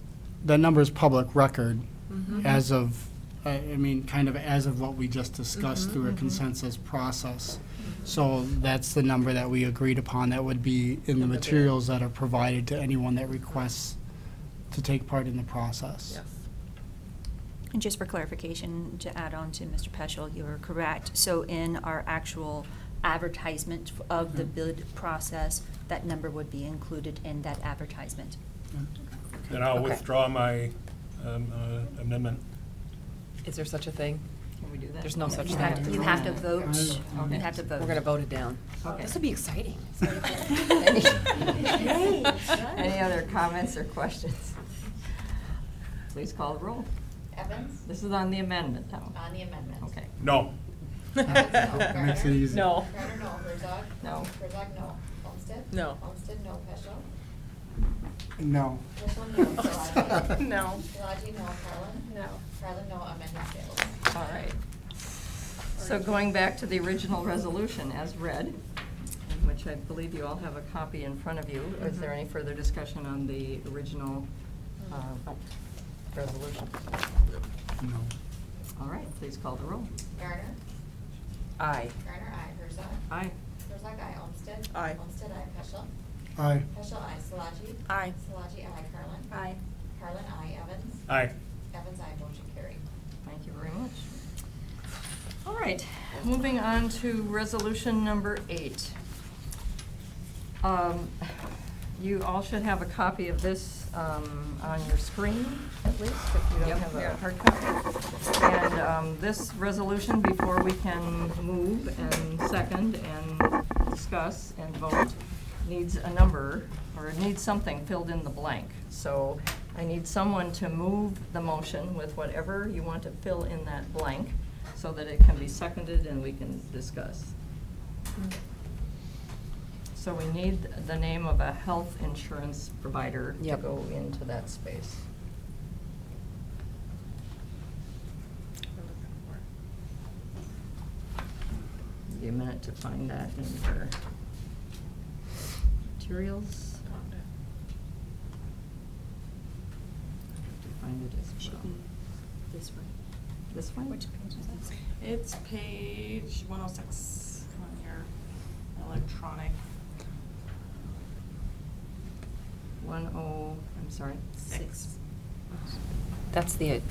that number is public record Mm-hmm. as of, I mean, kind of as of what we just discussed Mm-hmm, through a consensus process. So that's the number that we agreed upon that would be in the materials that are provided to anyone that requests to take part in the process. Yes. And just for clarification, to add on to Mr. Peschel, you are correct. So in our actual advertisement of the bid process, that number would be included in that advertisement. Then I'll Okay. withdraw my amendment. Is there such a thing? Can we do that? There's no such You thing. have to, you have to vote. Okay. You have to vote. We're gonna vote it down. Okay. This will be exciting. Any other comments or questions? Please call the roll. Evans? This is on the amendment now. On the amendment. Okay. No. That makes it easy. No. Garner, no. Herzog? No. Herzog, no. Olmsted? No. Olmsted, no. Peschel? No. Peschel, no. Solaji? No. Solaji, no. Carlin? No. Carlin, no. Amendment fails. All right. So going back to the original resolution as read, in which I believe you all have a copy in front of you, is there any further discussion on the original resolution? No. All right, please call the roll. Garner? Aye. Garner, aye. Herzog? Aye. Herzog, aye. Olmsted? Aye. Olmsted, aye. Peschel? Aye. Peschel, aye. Solaji? Aye. Solaji, aye. Carlin? Aye. Carlin, aye. Evans? Aye. Evans, aye. Motion carried. Thank you very much. All right, moving on to resolution number 8. You all should have a copy of this on your screen, at least, if you don't have a hard copy. And this resolution, before we can move and second and discuss and vote, needs a number, or it needs something filled in the blank. So I need someone to move the motion with whatever you want to fill in that blank, so that it can be seconded and we can discuss. So we need the name of a health insurance provider to Yep. go into that space. Give you a minute to find that in your materials. To find it as well. This one. This one? Which page is that? It's page 106 on your electronic. I'm sorry. 6. That's the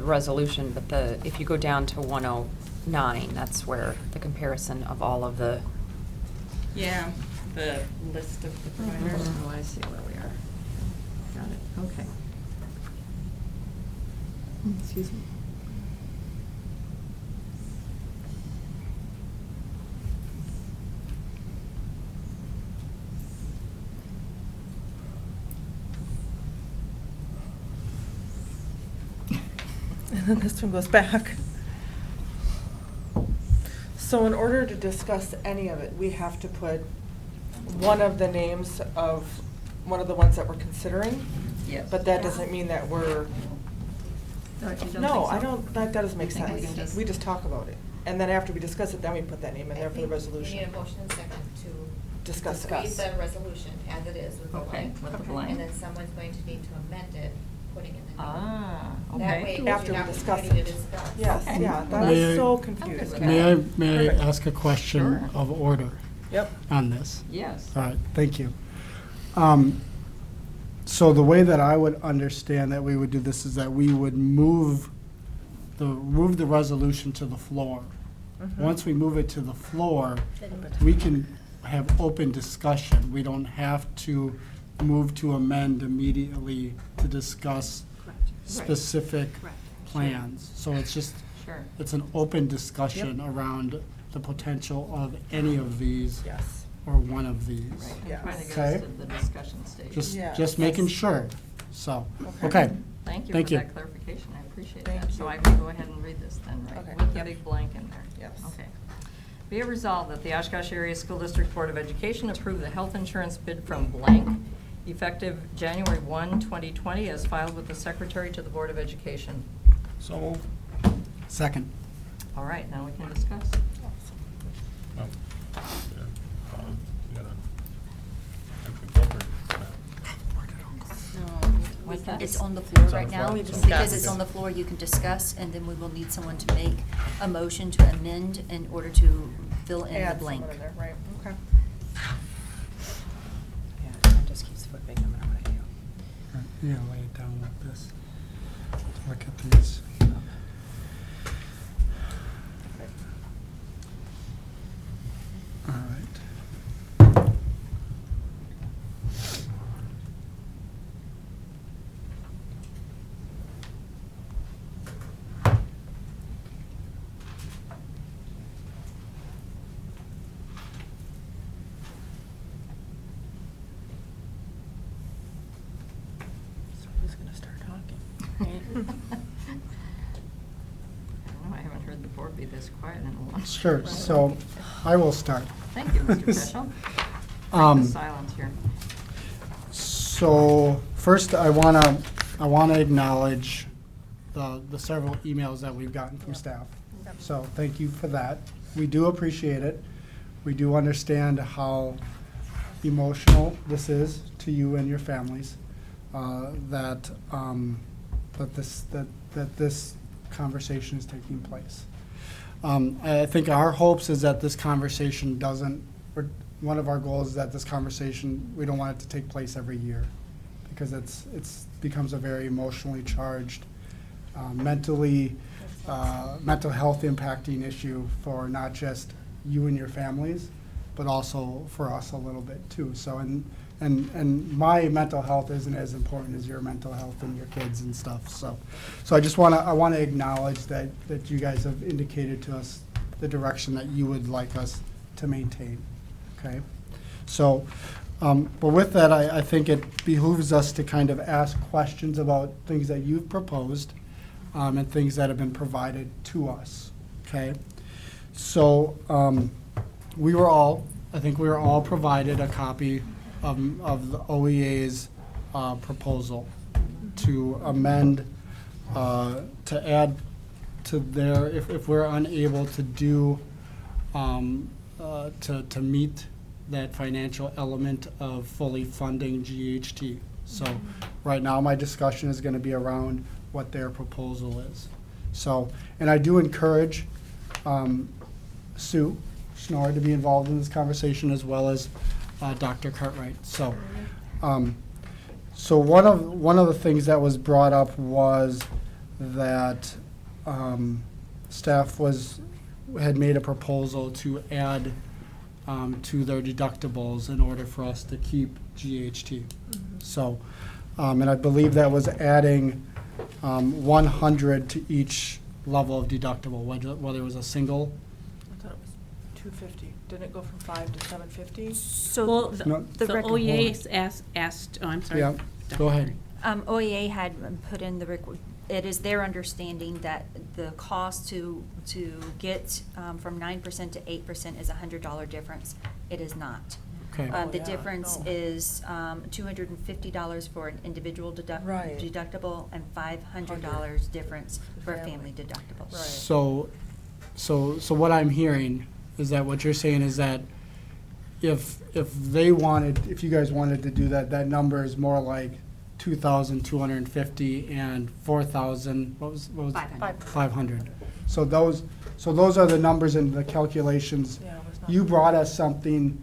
resolution, but if you go down to 109, that's where the comparison of all of the, Yeah, the list of the providers. Oh, I see where we are. Got it, okay. Excuse me. And then this one goes back. So in order to discuss any of it, we have to put one of the names of one of the ones that we're considering? Yes. But that doesn't mean that we're, No, you don't no, think so? I don't, that doesn't make You think we sense. can just- We just talk about it. And then after we discuss it, then we put that name in there I for the think resolution. We need a motion and second to Discuss it. read the resolution as it is with the Okay, blank. with the blank. And then someone's going to need to amend it, putting in the new. Ah, That way, okay. you're After we not discuss ready to it. discuss. Yes, Okay. yeah, that May was I- so I'm confusing. good with May I, that. may I Perfect. ask a question Sure. of order Yep. on this? Yes. All right, thank you. So the way that I would understand that we would do this is that we would move the resolution to the floor. Once we move it to the floor, we can have open discussion. We don't have to move to amend immediately to discuss specific Correct. plans. So it's just, Sure. it's an open discussion around the potential of any of these Yes. or one of these. Right, I'm Yes. trying to get Okay. us to the discussion stage. Just, Yes. just making sure. So, Okay. okay. Thank you Thank for you. that clarification, I appreciate Thank that. So you. I can go ahead and read this then, right? Okay. With the Yep. big blank in there. Yes. Okay. Be it resolved that the Oshkosh Area School District Board of Education approve the health insurance bid from blank effective January 1, 2020, as filed with the Secretary to the Board of Education. So moved. Second. All right, now we can discuss. Oh, yeah. You gotta- actually, What's that? It's on the floor It's on right the now. floor. Because it's on the floor, you can discuss, and then we will need someone to make a motion to amend in order to fill in the Add blank. someone in there, right, okay. Yeah, it just keeps flipping no matter what I do. Yeah, lay it down like this. Look at these. All right. So who's gonna start talking? I don't know, I haven't heard the board be this quiet in a long. Sure, so I will start. Thank you, Mr. Peschel. Break Um, the silence here. So first, I wanna acknowledge the several emails that we've gotten from staff. So thank you for that. We do appreciate it. We do understand how emotional this is to you and your families, that this conversation is taking place. I think our hopes is that this conversation doesn't, one of our goals is that this conversation, we don't want it to take place every year, because it's becomes a very emotionally charged, mental health impacting issue for not just you and your families, but also for us a little bit too. So, and my mental health isn't as important as your mental health and your kids and stuff. So I just want to acknowledge that you guys have indicated to us the direction that you would like us to maintain. Okay, so, but with that, I think it behooves us to kind of ask questions about things that you've proposed, and things that have been provided to us. Okay, so I think we were all provided a copy of the OEA's proposal to amend, to add to their, if we're unable to do, to meet that financial element of fully funding GHT. So right now, my discussion is gonna be around what their proposal is. So, and I do encourage Sue Schnorr to be involved in this conversation, as well as Dr. Cartwright. So, so one of the things that was brought up was that staff had made a proposal to add to their deductibles in order for us to keep GHT. So, and I believe that was adding 100 to each level of deductible, whether it was a single. I thought it was 250. Didn't it go from 5 to 750? So Well, the No. the rec- OEA asked, oh, I'm sorry. Yeah, go ahead. OEA had put in it is their understanding that the cost to get from 9% to 8% is a $100 difference. It is not. Okay. Oh, The yeah, difference no. is $250 for an individual Right. deductible and $500 difference for a family deductible. Right. So what I'm hearing is that what you're saying is that if you guys wanted to do that, that number is more like 2,250 and 4,000, what was? 500. 500. So those are the numbers and the calculations. Yeah, it was not. You brought us something,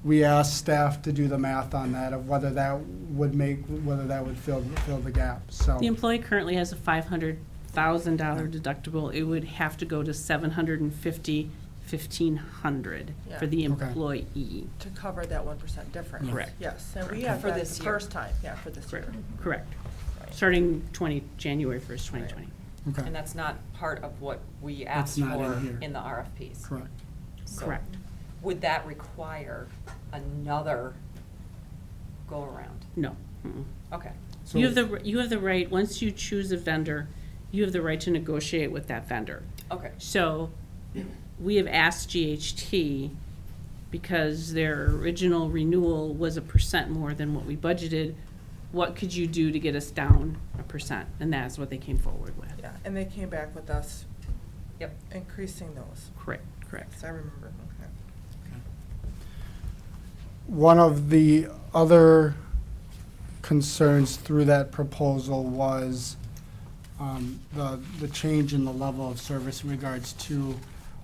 we asked staff to do the math on that, of whether that would fill the gap, so. The employee currently has a $500,000 deductible. It would have to go to $750, $1,500 for the Yeah. Okay. employee. To cover that 1% difference. Correct. Yes, and we Okay. have For that this the year. first time, for this year. Correct. Starting January 1st, 2020. Okay, And that's not part of what we That's asked not in for here. in the RFPs. correct. So Correct. Would that require another go-around? No. Mm-mm. Okay. You have the right, once you choose a vendor, you have the right to negotiate with that vendor. Okay. So we have asked GHT, because their original renewal was 1% more than what we budgeted, what could you do to get us down 1%? And that's what they came forward with. Yeah, and they came back with us Yep. increasing those. Correct. Yes, I remember. Okay. One of the other concerns through that proposal was the change in the level of service in regards to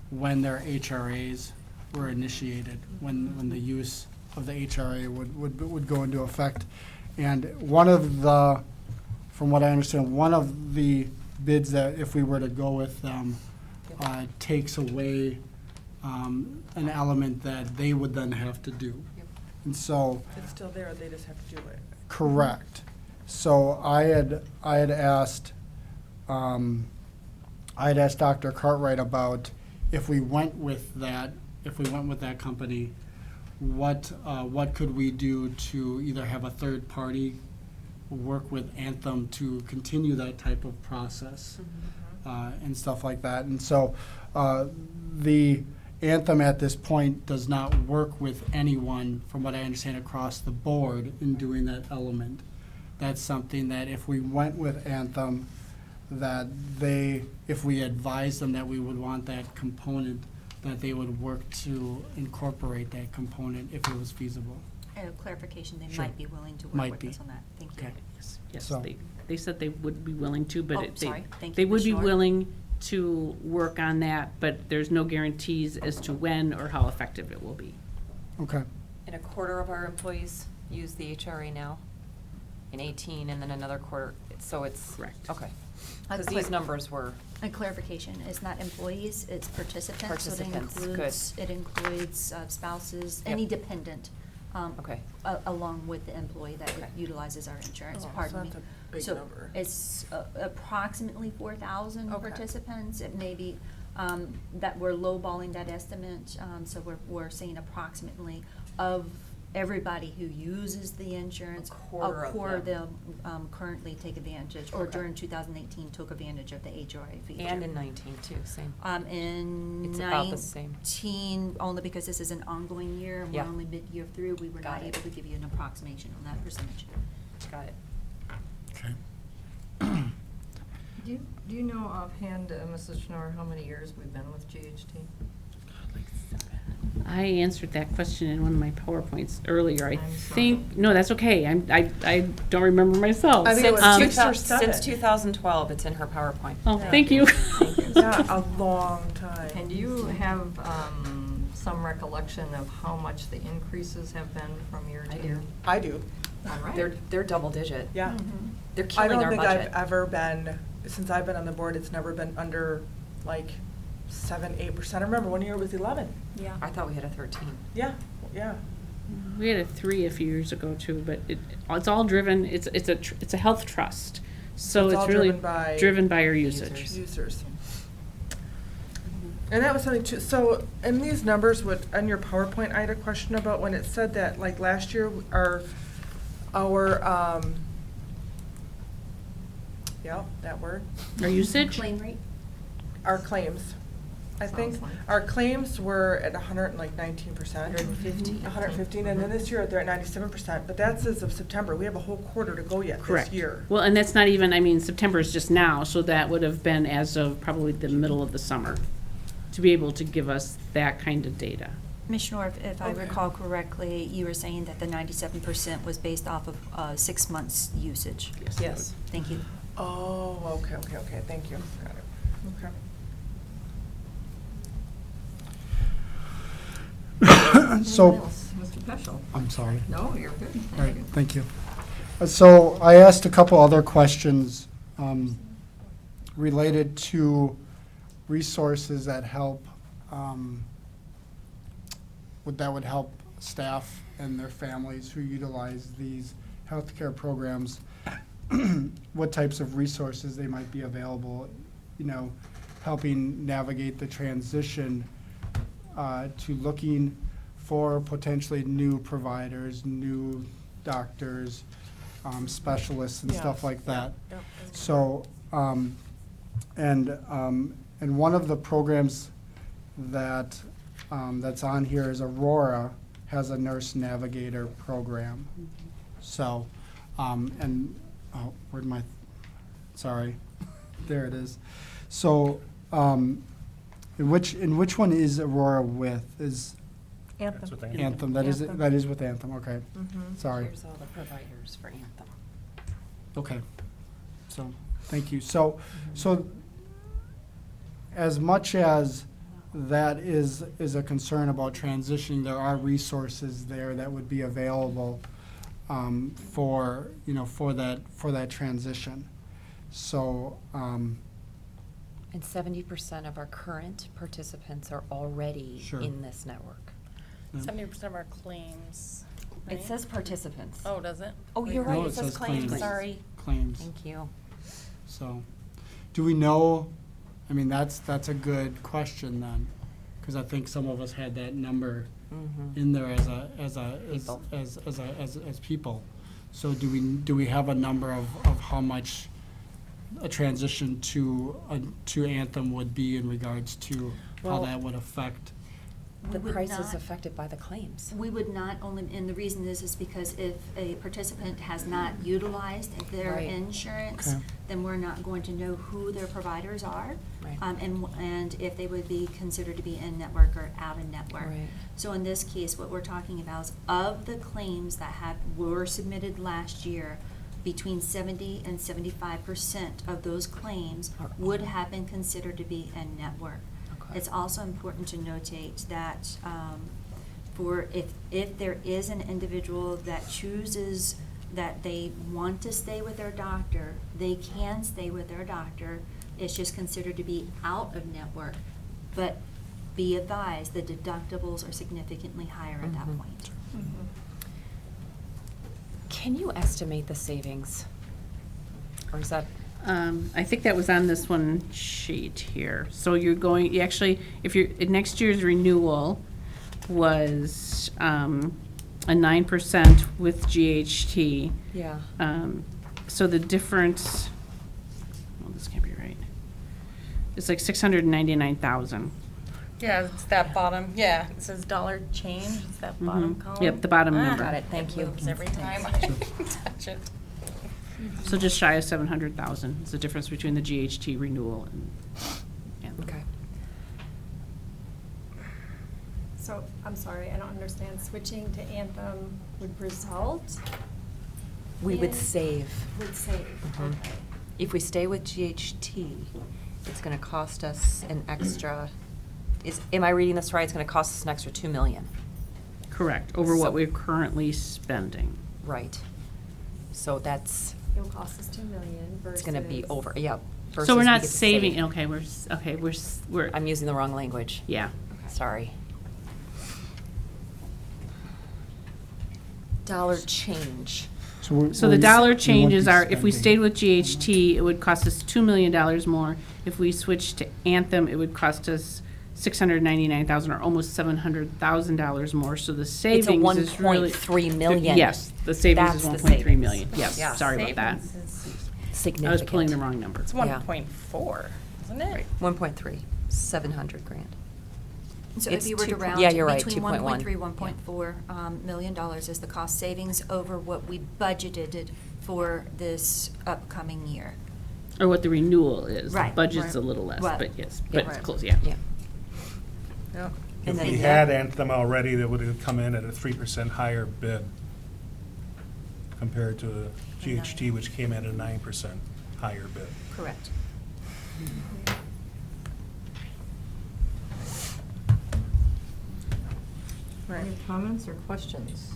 when their HRAs were initiated, when the use of the HRA would go into effect. And one of the, from what I understand, one of the bids that if we were to go with them takes away an element that they would then have to do. Yep. And so, It's still there, they just have to do it. correct. So I had asked Dr. Cartwright about if we went with that company, what could we do to either have a third party work with Anthem to continue that type of process and stuff like that. And so the Anthem at this point does not work with anyone, from what I understand, across the board in doing that element. That's something that if we went with Anthem, that if we advised them that we would want that component, that they would work to incorporate that component if it was feasible. Clarification, they Sure. might be willing to work Might with be. us on that. Thank you. Okay. Yes, So- they said they would be willing to, but Oh, sorry. Thank they you, would Ms. be Shore. willing to work on that, but there's no guarantees as to when or how effective it will be. Okay. And a quarter of our employees use the HRA now, in 18, and then another quarter, so it's. Correct. Okay. A Because quick- these numbers were, A clarification, it's not employees, it's participants. So Participants, good. it includes spouses, Yep. any dependent. Okay. Along with the employee that Okay. utilizes our insurance, Oh, so pardon me. that's a big So number. it's approximately 4,000 Okay. participants. It may be that we're lowballing that estimate, so we're saying approximately of everybody who uses the insurance. A quarter of of them. them currently take advantage, or Okay. during 2018 took advantage of the HRA feature. and in 19 too, same. In It's about the same. 19, only because this is an ongoing year, and we're Yeah. only mid-year through, we were Got not it. able to give you an approximation on that percentage. Got it. Okay. Do you know offhand, Mrs. Schnorr, how many years we've been with GHT? I answered that question in one of my PowerPoints earlier. I I'm sorry. think, no, that's okay. I don't remember myself. I think it was Since 6 or 2000 since 7. 2012, it's in her PowerPoint. Oh, thank you. Yeah, a long time. And do you have some recollection of how much the increases have been from year I to do. year? I do, All right. They're double digit. yeah. They're I killing don't our think budget. I've ever been, since I've been on the board, it's never been under like 7-8%. I remember one year it was 11. Yeah. I thought we had a 13. Yeah, yeah. We had a 3 a few years ago too, but it's all driven, it's a health trust. So It's it's all really driven by driven by our usage. users. Users. And that was something too, so in these numbers, on your PowerPoint, I had a question about when it said that, like last year, our, that word, Our usage? Claim rate? our claims. I think Sounds like- our claims were at 19%. 115. 115, and then this year they're at 97%, but that's as of September. We have a whole quarter to go yet Correct. this year. Well, and that's not even, I mean, September is just now, so that would have been as of probably the middle of the summer, to be able to give us that kind of data. Commissioner, if I recall correctly, you were saying that the 97% was based off of 6 months usage. Yes. Thank you. Oh, okay, thank you. Got it. Okay. So, Anyone else? Mr. Peschel? I'm sorry. No, you're good. All right, thank you. So I asked a couple other questions related to resources that help, that would help staff and their families who utilize these healthcare programs, what types of resources they might be available, helping navigate the transition to looking for potentially new providers, new doctors, specialists and stuff like that. Yep. So, and one of the programs that, that's on here is Aurora has a nurse navigator program. So, where'd my, sorry, there it is. So, in which one is Aurora with? Is That's what they- Anthem? That is with Anthem. Okay, sorry. Here's all the providers for Anthem. Okay, so, thank you. So, as much as that is a concern about transitioning, there are resources there that would be available for that transition. So, And 70% of our current participants are already Sure. in this network. 70% of our claims. It right? says participants. Oh, does it? Oh, you're right, No, it says claims, sorry. Claims. Thank you. So, do we know, I mean, that's a good question then, because I think some of us had that number in there as people. So do we have a number of how much a transition to Anthem would be in regards to how Well, that would affect? The We would price is not- affected by the claims. We would not only, and the reason is because if a participant has not utilized their Right. insurance, Okay. then we're not going to know who their providers are. Right. And if they would be considered to be in-network or out-of-network. Right. So in this case, what we're talking about is of the claims that were submitted last year, between 70 and 75% of those claims would have been considered to be in-network. Okay. It's also important to notate that for if there is an individual that chooses that they want to stay with their doctor, they can stay with their doctor. It's just considered to be out of network. But be advised, the deductibles are significantly higher at that point. Can you estimate the savings? Or is that, I think that was on this one sheet here. So you actually, if next year's renewal was a 9% with GHT. yeah, So the difference, well, this can't be right. It's like 699,000. Yeah, it's that bottom, yeah, it says dollar change, it's that bottom column. Yep, the bottom Ah, number. got it, thank you. Moves every time I touch it. So just shy of 700,000 is the difference between the GHT renewal and Anthem. Okay. So, I'm sorry, I don't understand. Switching to Anthem would result? We would in- save. Would save, okay. If we stay with GHT, it's gonna cost us an extra, am I reading this right? It's gonna cost us an extra 2 million. Correct, over So- what we're currently spending. Right. So that's, It'll cost us 2 million versus. it's gonna be over, yeah. versus So we're we not get to saving, save. okay, we're, I'm using the wrong language. yeah. Sorry. Dollar change. So the dollar changes are, if we stayed with. with GHT, it would cost us $2 million more. If we switched to Anthem, it would cost us $699,000 or almost $700,000 more. So the It's a savings is really. 1.3 million. Yes, the savings is That's the 1.3 savings. million. Yes, Yeah. sorry about that. Savings is- Significant. I was pulling the wrong number. It's Yeah. 1.4, isn't it? 1.3, 700 grand. So It's if you were to 2 round yeah, you're right, between 2.1. 1.3, 1.4 million dollars is the cost savings over what we budgeted for this upcoming year. Or what the renewal is. The Right, budget's right. a little less, Right. but yes, Yeah. but it's close, yeah. Yeah. Yep. And If then we had Anthem already, that would have come in at a 3% higher bid compared to GHT, which came in at a 9% higher bid. Correct. Right. Any comments or questions?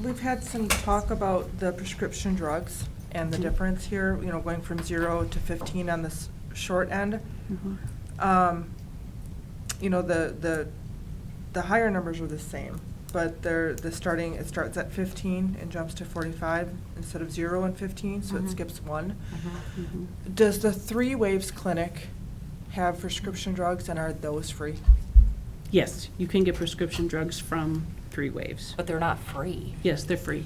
We've had some talk about the prescription drugs and the difference here, going from 0 to 15 on this short end. The higher numbers are the same, but it starts at 15 and jumps to 45 instead of 0 and 15, so it skips 1. Does the 3 Waves Clinic have prescription drugs, and are those free? Yes, you can get prescription drugs from 3 Waves. But they're not free. Yes, they're free.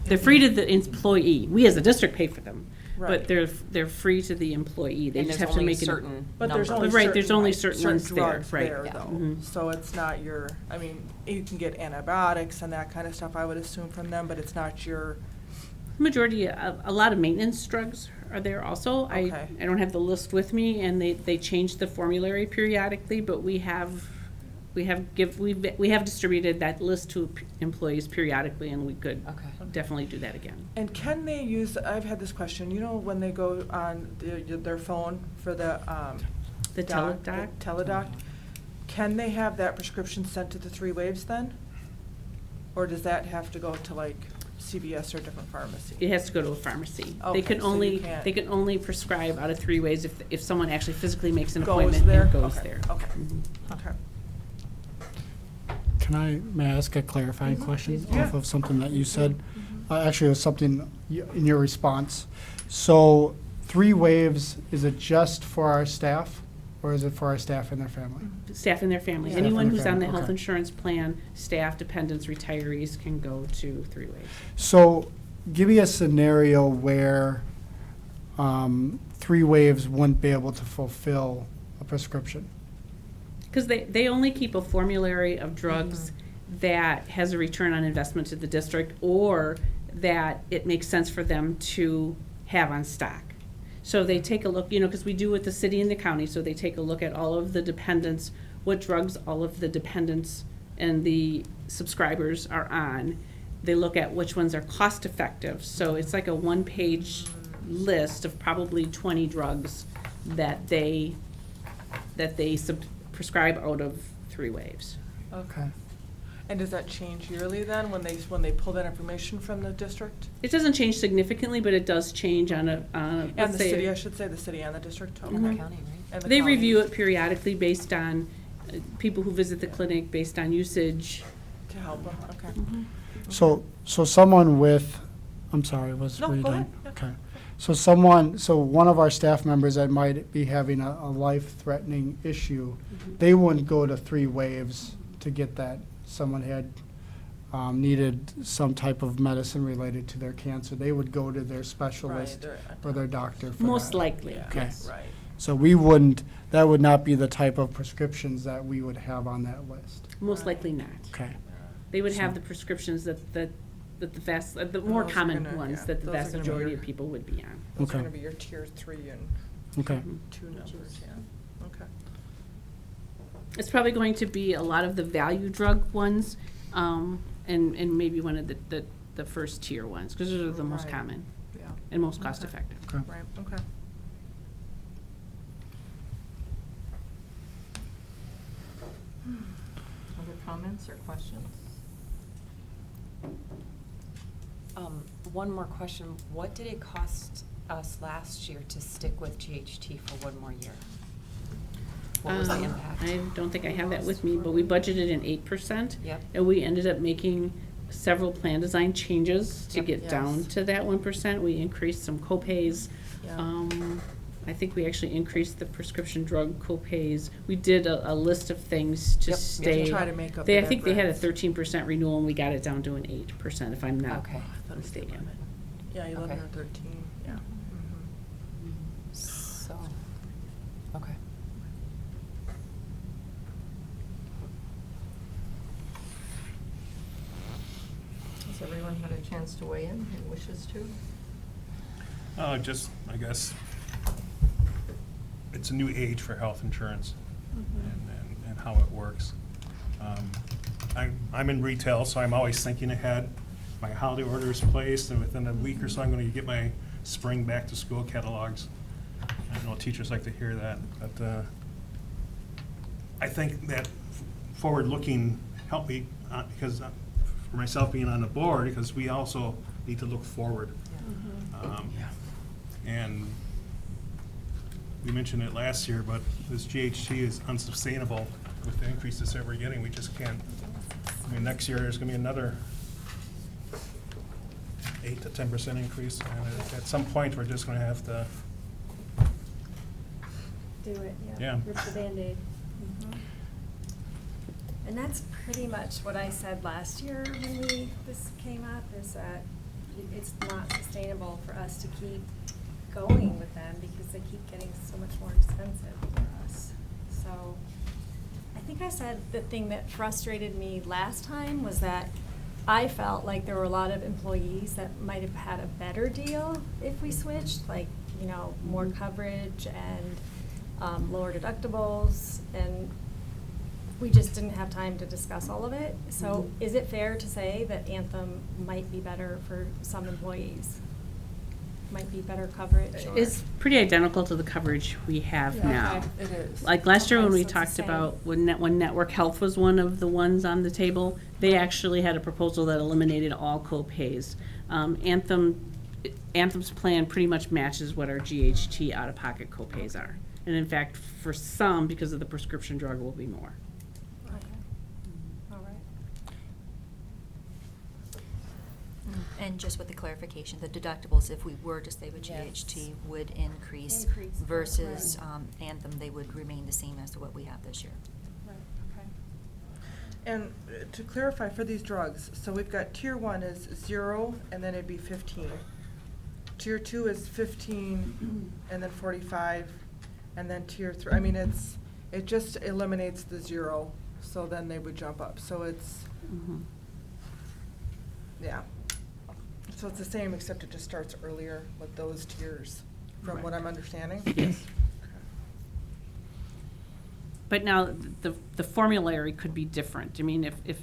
They're free to the employee. We as a district pay for them, Right. but they're free to the employee. They And just there's have to only make it. certain But there's only numbers. Right, there's only certain ones there, drugs right. there, Yeah. though. Mhm. So it's not you can get antibiotics and that kind of stuff, I would assume, from them, but it's not your, Majority, a lot of maintenance drugs are there also. Okay. I don't have the list with me, and they change the formulary periodically, but we have distributed that list to employees periodically, and we could Okay. definitely do that again. and can they use, I've had this question, when they go on their phone for the, The doc, teledoc? the teledoc, can they have that prescription sent to the 3 Waves then? Or does that have to go to like CVS or a different pharmacy? It has to go to a pharmacy. Okay, They can so you only, can't- they can only prescribe out of 3 Ways if someone actually physically makes an Goes appointment there? and goes Okay, there. okay. Mhm. Okay. May I ask a clarifying question Yeah. off of something that you said? Actually, it was something in your response. So 3 Waves, is it just for our staff, or is it for our staff and their family? Staff and their families. Staff and Anyone their who's on the family, health okay. insurance plan, staff, dependents, retirees can go to 3 Ways. So give me a scenario where 3 Waves wouldn't be able to fulfill a prescription. Because they only keep a formulary of drugs that has a return on investment to the district, or that it makes sense for them to have on stock. So they take a look, because we do with the city and the county, so they take a look at all of the dependents, what drugs all of the dependents and the subscribers are on. They look at which ones are cost effective. So it's like a 1-page list of probably 20 drugs that they prescribe out of 3 Waves. Okay. And does that change yearly then, when they pull that information from the district? It doesn't change significantly, but it does change on a, And let's the say. city, I should say, the city and the district? And the Okay. county, right? And the They county. review it periodically based on people who visit the clinic, based on usage. To help them, okay. So someone with, I'm sorry, were No, you go done? ahead. Okay. So one of our staff members that might be having a life-threatening issue, they wouldn't go to 3 Waves to get that. Someone had needed some type of medicine related to their cancer. They would go to their specialist or their doctor for Most that. likely, Yeah, Okay. yes. right. So that would not be the type of prescriptions that we would have on that list. Most likely not. Okay. They would have the prescriptions that the more those are common gonna- ones yeah, that the those are vast gonna be majority your- of people would be on. Those Okay. are gonna be your tier 3 and Okay. 2 numbers, yeah. Okay. It's probably going to be a lot of the value drug ones, and maybe one of the first tier ones, because those are the most Right. common Yeah. and most cost effective. Okay. Right, okay. Other comments or questions? One more question. What did it cost us last year to stick with GHT for 1 more year? What was the impact? I don't think I have that with me, but we budgeted in 8%. Yep. And we ended up making several plan design changes to Yep. get down Yes. to that 1%. We increased some copays. Yeah. I think we actually increased the prescription drug copays. We did a list of things to Yep. stay. To try to make up I the think they had a difference. 13% renewal, and we got it down to an 8%, if I'm not Okay. mistaken. Yeah, 11 Okay. or 13, yeah. So, okay. Has everyone had a chance to weigh in, who wishes to? Just, I guess, it's a new age for health insurance and how it works. I'm in retail, so I'm always thinking ahead. My holiday order is placed, and within a week or so, I'm going to get my spring back-to-school catalogs. I know teachers like to hear that, but I think that forward-looking helped me, because for myself being on the board, because we also need to look forward. And we mentioned it last year, but this GHT is unsustainable with the increases that we're getting. We just can't. I mean, next year there's going to be another 8 to 10% increase, and at some point we're just going to have to. Do it, Yeah. Rip the Band-Aid. And that's pretty much what I said last year when this came up, is that it's not sustainable for us to keep going with them because they keep getting so much more expensive for us. So I think I said the thing that frustrated me last time was that I felt like there were a lot of employees that might have had a better deal if we switched, like, you know, more coverage and lower deductibles, and we just didn't have time to discuss all of it. So is it fair to say that Anthem might be better for some employees? Might be better coverage? Or? It's pretty identical to the coverage we have now. Okay. It is. Like last year when Okay, we so it's talked the same. about, when Network Health was one of the ones on the table, they actually had a proposal that eliminated all co-pays. Anthem's plan pretty much matches what our GHT out-of-pocket co-pays are. And in fact, for some, because of the prescription drug, will be more. Okay. All right. And just with the clarification, the deductibles, if we were to stay with GHT, would increase versus Anthem, they would remain the same as to what we have this year. Right, okay. And to clarify for these drugs, so we've got tier 1 is 0, and then it'd be 15. Tier 2 is 15, and then 45, and then tier 3. I mean, it just eliminates the 0, so then they would jump up. So it's, yeah. So it's the same, except it just starts earlier with those tiers, from what I'm understanding? Yes. But now, the formulary could be different. I mean, if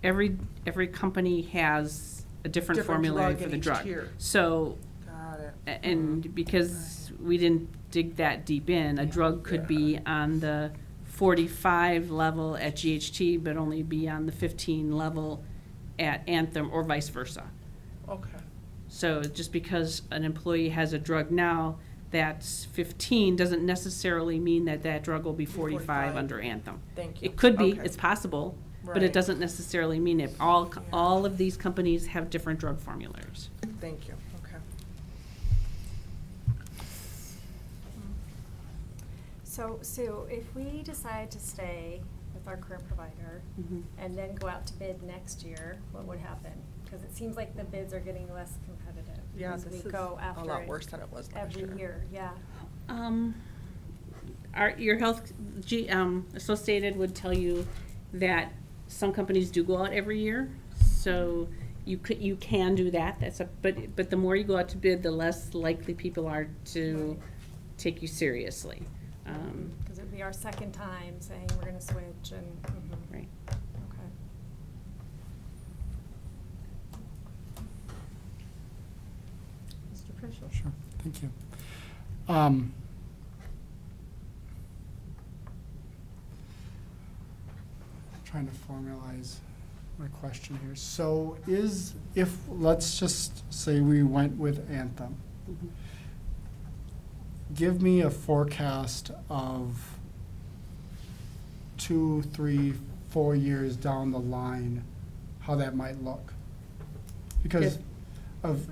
every company has a different formulary drug for in the each drug. tier. So, Got it. and because we didn't dig that deep in, a drug could be on the 45 level at GHT, but only be on the 15 level at Anthem, or vice versa. Okay. So just because an employee has a drug now that's 15 doesn't necessarily mean that that drug will be 45 under Anthem. Thank you. It could be, Okay. it's possible, but Right. it doesn't necessarily mean it. All of these companies have different drug formularies. Thank you, okay. So, Sue, if we decide to stay with our current provider and then go out to bid next year, what would happen? Because it seems like the bids are getting less competitive Yeah, as we this is go a after lot it worse than it was last every year. Yeah. Your health associated would tell you that some companies do go out every year, so you can do that. But the more you go out to bid, the less likely people are to take you seriously. Because it'd be our second time saying we're going to switch and. Right. Okay. Mr. Frischel. Sure, thank you. Trying to formalize my question here. So if, let's just say we went with Anthem. Give me a forecast of 2, 3, 4 years down the line, how that might look. Because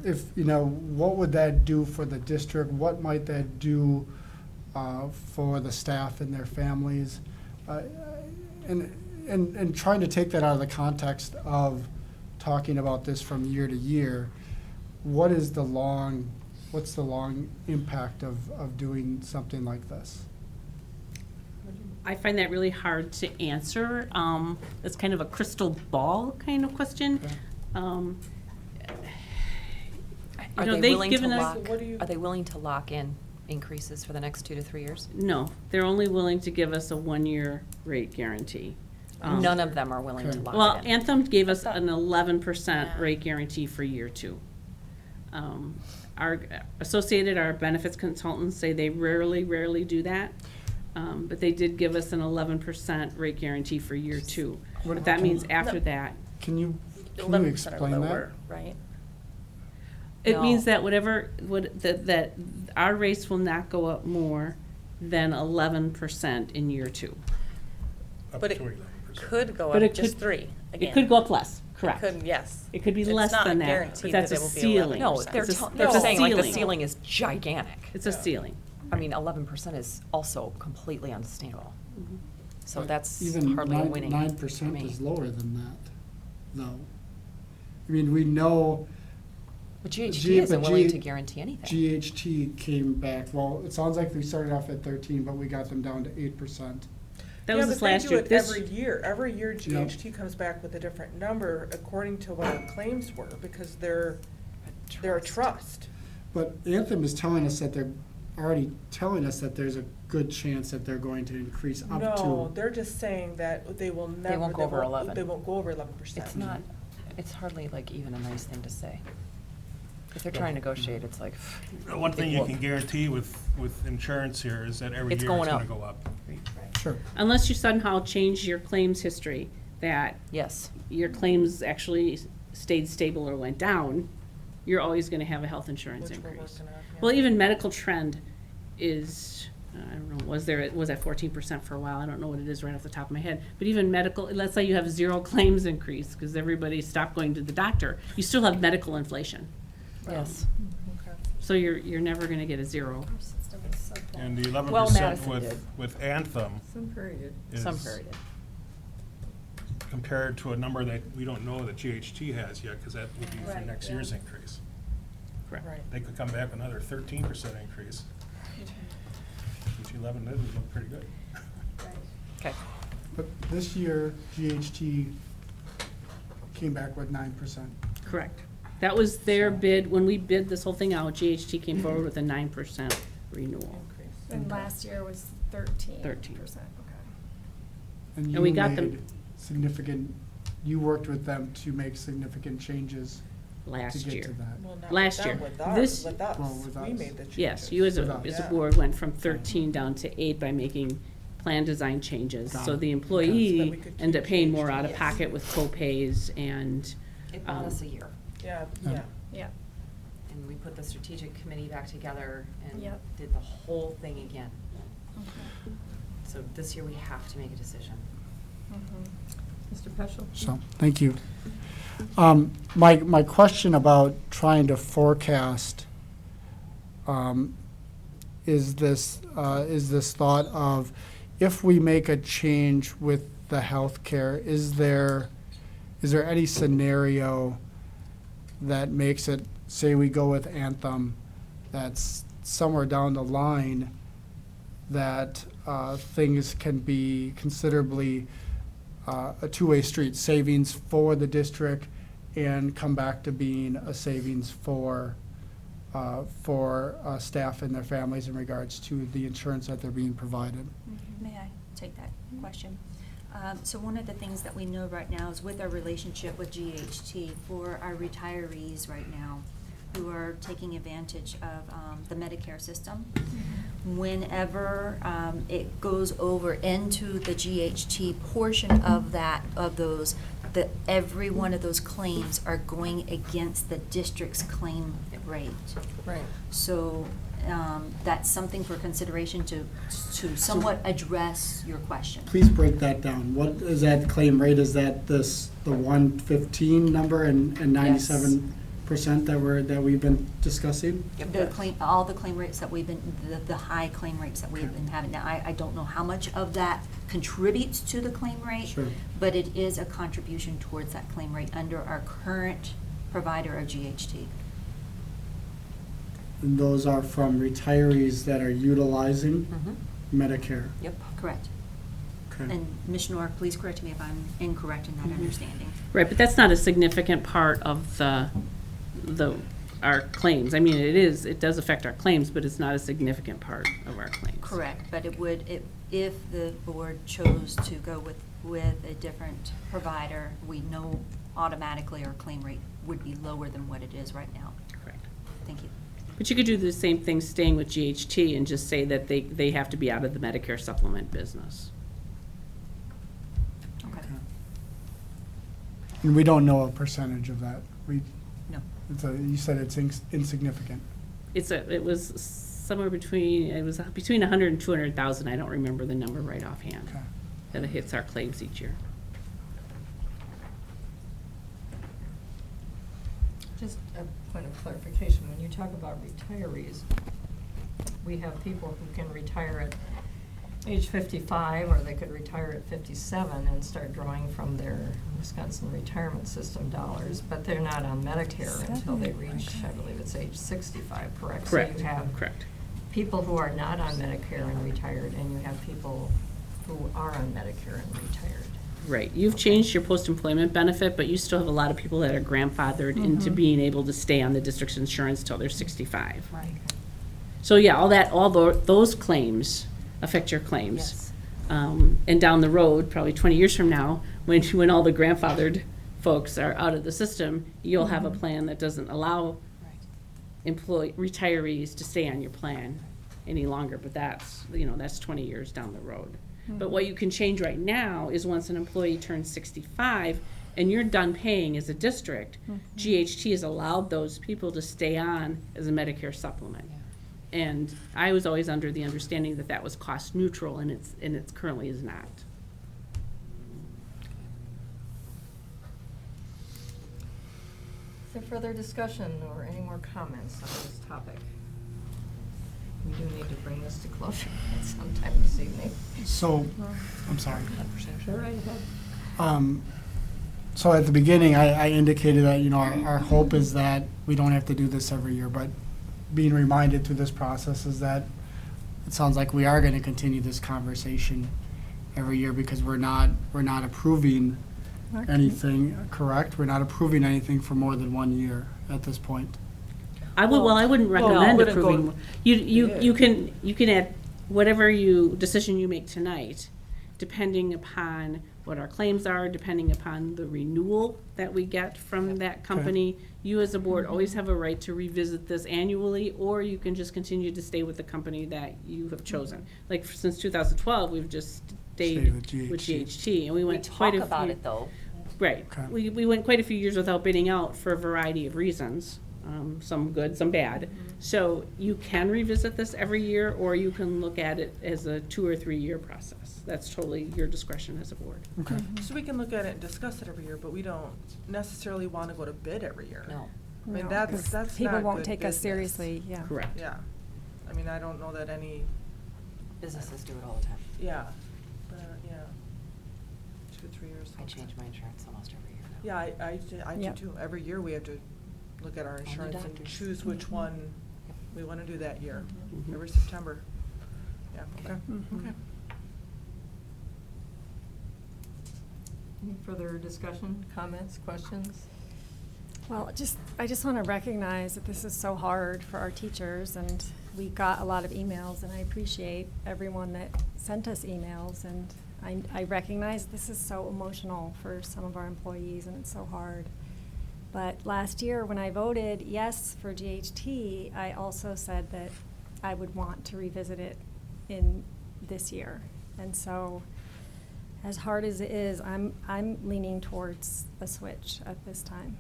if, what would that do for the district? What might that do for the staff and their families? And trying to take that out of the context of talking about this from year to year, what's the long impact of doing something like this? I find that really hard to answer. It's kind of a crystal ball kind of question. Are You know, they they've willing to given us- lock, are they willing to lock in increases for the next 2 to 3 years? No, they're only willing to give us a 1-year rate guarantee. None of them are willing to Okay. lock Well, it in. Anthem gave us I thought- an 11% Yeah. rate guarantee for year 2. Our Associated, our benefits consultants say they rarely do that. But they did give us an 11% rate guarantee for year 2. But that means after that, Can you 11% or explain that? lower, right? it No. means that that our rates will not go up more than 11% in year 2. Up But to it 11%. could go But up it just could- 3 again. It could go up less, correct. Could, yes. It could be It's less not than that, guaranteed but that's that a it will be ceiling. 11%. No, they're It's a- they're it's a saying like the ceiling. ceiling is gigantic. It's a ceiling. I mean, 11% is also completely unsustainable. So that's Even hardly a winning. 9% to me. is lower than that, though. I mean, we know But GHT G- isn't but willing G- to guarantee anything. GHT came back, well, it sounds like we started off at 13, but we got them down to 8%. That Yeah, was but this they last do year. it This, every year. Every year GHT comes back with a different number according to what our claims were, because they're a trust. But Anthem is telling us that they're already telling us that there's a good chance that they're going to increase up No, to. they're just saying that they will never. won't go over 11. They won't go over 11%. It's not, it's hardly like even a nice thing to say. If they're trying to negotiate, it's like. One thing big you whoop. can guarantee with insurance here is that every It's year it's going gonna up. go up. Sure. unless you somehow change your claims history, that Yes. your claims actually stayed stable or went down, you're always gonna have a health insurance Which we're increase. working on, yeah. Well, even medical trend is, I don't know, was that 14% for a while? I don't know what it is right off the top of my head. But even medical, let's say you have 0 claims increase because everybody stopped going to the doctor, you still have medical inflation. Yes. Okay. So you're never gonna get a 0. Our system is so bad. And the eleven Well, percent Madison did. with Anthem Some period. Some is period. compared to a number that we don't know that GHT has yet, because that would be for Right, next yeah. year's increase. Correct. Right. They could come back with another 13% increase, which 11 doesn't look pretty good. Right. Okay. But this year, GHT came back with 9%. Correct. That was their bid, when we bid this whole thing out, GHT came forward with a 9% renewal. And last year was 13%. 13. Okay. And And we you got them- made significant, you worked with them to make significant changes to Last get year. to that. Well, not Last with year. them, with ours, This- with us. Well, with We us. made the changes. Yes, you as a Yeah. board went from 13 down to 8 by making plan design changes. Got So it. the Okay. So employee that we could ended up keep paying more GHT, out of yes. pocket with co-pays and, It bought us a year. Yeah, Yeah. yeah. Yeah. And we put the strategic committee back together and Yep. did the whole thing again. Okay. So this year we have to make a decision. Mr. Peschel? So, thank you. My question about trying to forecast is this thought of, if we make a change with the healthcare, is there any scenario that makes it, say we go with Anthem, that's somewhere down the line that things can be considerably a two-way street, savings for the district and come back to being a savings for staff and their families in regards to the insurance that they're being provided. May I take that question? So one of the things that we know right now is with our relationship with GHT for our retirees right now who are taking advantage of the Medicare system. Whenever it goes over into the GHT portion of those, every one of those claims are going against the district's claim rate. Right. So that's something for consideration to somewhat address your question. Please break that down. What is that claim rate? Is that the 115 number and 97% that we've been discussing? All the claim rates that we've been, the high claim rates that we've been having. Now, I don't know how much of that contributes to the claim rate, Sure. but it is a contribution towards that claim rate under our current provider of GHT. And those are from retirees that are utilizing Medicare. Yep. Correct. Okay. And Ms. Nor, please correct me if I'm incorrect in that understanding. right, but that's not a significant part of the our claims. I mean, it does affect our claims, but it's not a significant part of our claims. Correct, but it would, if the board chose to go with a different provider, we know automatically our claim rate would be lower than what it is right now. Correct. Thank you. But you could do the same thing staying with GHT and just say that they have to be out of the Medicare supplement business. Okay. And we don't know a percentage of that. No. You said it's insignificant. It was somewhere between 100 and 200,000. I don't remember the number right offhand. Okay. That it hits our claims each year. Just a point of clarification, when you talk about retirees, we have people who can retire at age 55, or they could retire at 57 and start drawing from their Wisconsin retirement system dollars, but they're not on Medicare until they reach, I believe it's age 65, correct? Correct, So you have correct. people who are not on Medicare and retired, and you have people who are on Medicare and retired. Right. You've changed your post-employment benefit, but you still have a lot of people that are grandfathered into being able to stay on the district's insurance till they're 65. Right. So yeah, those claims affect your claims. Yes. And down the road, probably 20 years from now, when all the grandfathered folks are out of the system, you'll have a plan that doesn't allow retirees to stay on your plan any longer, but that's 20 years down the road. But what you can change right now is once an employee turns 65 and you're done paying as a district, GHT has allowed those people to stay on as a Medicare supplement. And I was always under the understanding that that was cost neutral, and it currently is not. Is there further discussion or any more comments on this topic? We do need to bring this to closure at some time this evening. So, I'm sorry. Sure, right ahead. So at the beginning, I indicated that, our hope is that we don't have to do this every year, but being reminded through this process is that it sounds like we are going to continue this conversation every year because we're not approving anything, correct? We're not approving anything for more than 1 year at this point. I wouldn't recommend wouldn't go- approving. You can add whatever decision you make tonight, depending upon what our claims are, depending upon the renewal that we get from that company. You as a board always have a right to revisit this annually, or you can just continue to stay with the company that you have chosen. Like since 2012, we've just stayed with GHT, and we went quite a few. about it though. Right. Okay. We went quite a few years without bidding out for a variety of reasons, some good, some bad. So you can revisit this every year, or you can look at it as a 2 or 3 year process. That's totally your discretion as a board. Okay. So we can look at it and discuss it every year, but we don't necessarily want to go to bid every year. No. I mean, No, that's 'cause people not won't good take us business. seriously, yeah. Correct. Yeah. I mean, I don't know that any, Businesses do it all the time. yeah, but, yeah. 2 or 3 years. I change my insurance almost every year now. Yeah, I do Yep. too. Every year we have to look at our insurance and doctors. choose which one we want to do that year, Mhm. every September. Yeah, okay, okay. Any further discussion, comments, questions? Well, I just want to recognize that this is so hard for our teachers, and we got a lot of emails, and I appreciate everyone that sent us emails, and I recognize this is so emotional for some of our employees, and it's so hard. But last year, when I voted yes for GHT, I also said that I would want to revisit it in this year. And so, as hard as it is, I'm leaning towards a switch at this time.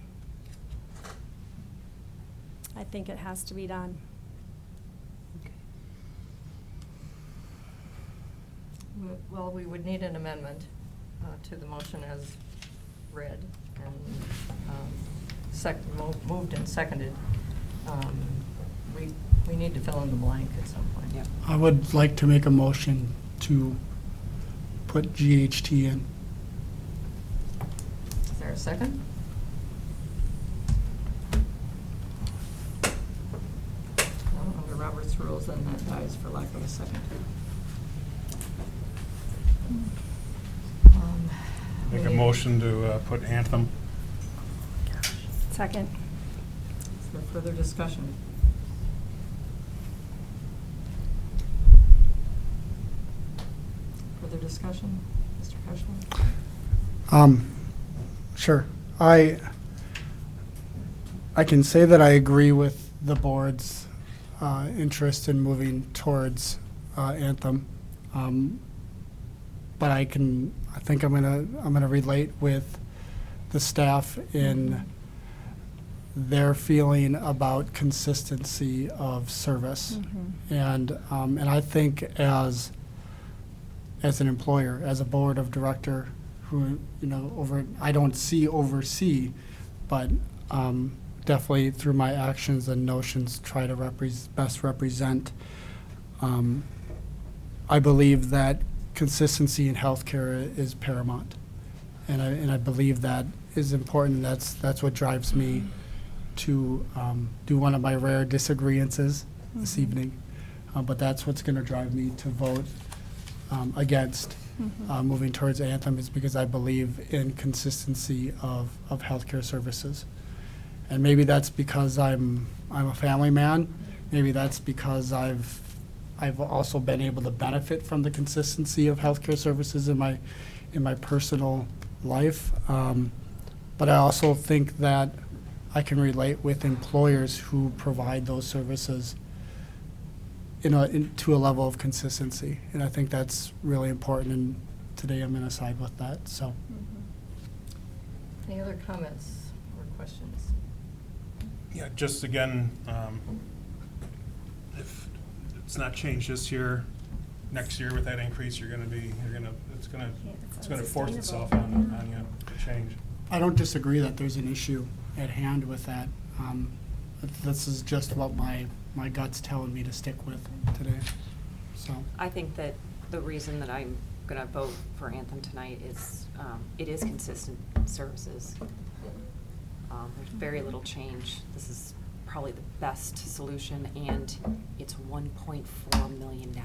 I think it has to be done. Well, we would need an amendment to the motion as read and moved and seconded. We need to fill in the blank at some point. Yep. I would like to make a motion to put GHT in. Is there a second? No, under Robert's rules, then that dies for lack of a second. Make a motion to put Anthem. Second. there further discussion? Further discussion? Mr. Peschel? Sure. I can say that I agree with the board's interest in moving towards Anthem. But I think I'm gonna relate with the staff in their feeling about consistency of service. And I think as an employer, as a board of director who, I don't oversee, but definitely through my actions and notions try to best represent. I believe that consistency in healthcare is paramount. And I believe that is important. That's what drives me to do one of my rare disagreements this evening. But that's what's going to drive me to vote against moving towards Anthem, is because I believe in consistency of healthcare services. And maybe that's because I'm a family man. Maybe that's because I've also been able to benefit from the consistency of healthcare services in my personal life. But I also think that I can relate with employers who provide those services to a level of consistency. And I think that's really important, and today I'm going to side with that. So, Any other comments or questions? Yeah, just again, if it's not changed this year, next year with that increase, it's gonna force itself on you to change. I don't disagree that there's an issue at hand with that. This is just what my gut's telling me to stick with today. So I think that the reason that I'm going to vote for Anthem tonight is it is consistent services. There's very little change. This is probably the best solution, and it's $1.4 million.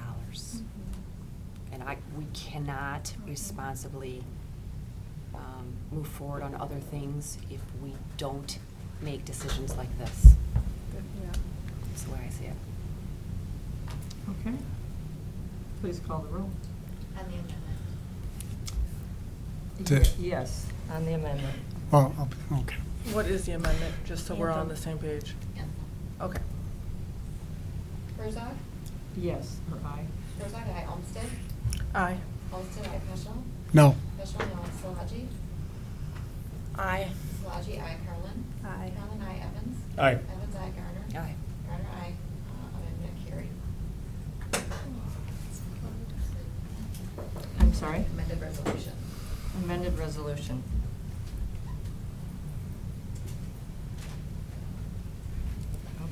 And we cannot responsibly move forward on other things if we don't make decisions like this. That's the way I see it. Okay. Please call the roll. On the amendment. Yes, on the amendment. well, okay. What is the amendment, just so we're all on the same page? Anthem. Okay. Herzog? Yes, or aye. Herzog, aye. Olmsted? Aye. Olmsted, aye. Peschel? No. Peschel, no. Szilagyi? Aye. Szilagyi, aye. Carlin? Aye. Carlin, aye. Evans? Aye. Evans, aye. Garner? Aye. Garner, aye. Amendment carried. I'm sorry? Amended resolution. Amended resolution.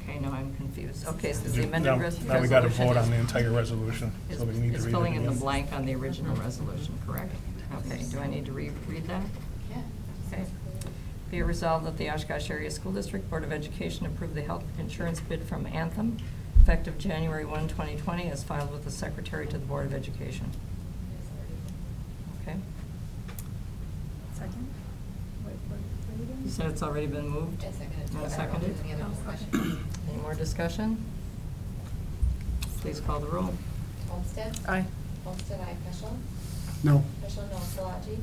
Okay, now I'm confused. Okay, so the amended resolution. Now we got to vote on the entire resolution, so we need to read it It's filling in the again. blank on the original resolution, correct? Okay, do I need to reread that? Yeah. Okay. Be it resolved that the Oshkosh Area School District Board of Education approve the health insurance bid from Anthem, effective January 1, 2020, as filed with the Secretary to the Board of Education. Okay. Second? You said it's already been moved? It's seconded. No, I don't know if seconded? there's any other discussion. Any more discussion? Please call the roll. Olmsted? Aye. Olmsted, aye. Peschel? No. Peschel, no. Szilagyi?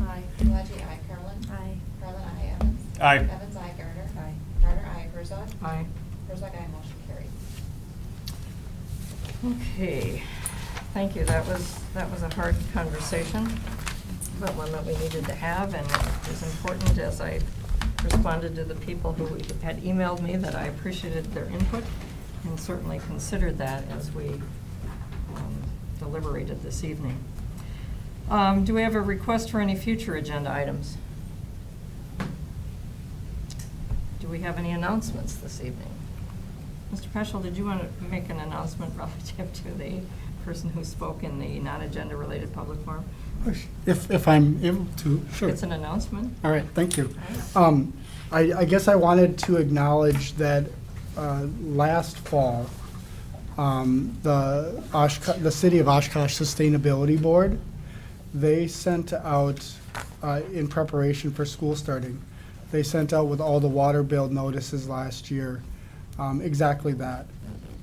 Aye. Szilagyi, aye. Carlin? Aye. Carlin, aye. Evans? Aye. Evans, aye. Garner? Aye. Garner, aye. Herzog? Aye. Herzog, aye. Motion carried. Okay, thank you. That was a hard conversation, but one that we needed to have, and it was important as I responded to the people who had emailed me that I appreciated their input and certainly considered that as we deliberated this evening. Do we have a request for any future agenda items? Do we have any announcements this evening? Mr. Peschel, did you want to make an announcement relative to the person who spoke in the non-agenda related public forum? If I'm able to, sure. It's an announcement. All right, thank you. I guess I wanted to acknowledge that last fall, the City of Oshkosh Sustainability Board, they sent out, in preparation for school starting, they sent out with all the water bill notices last year, exactly that,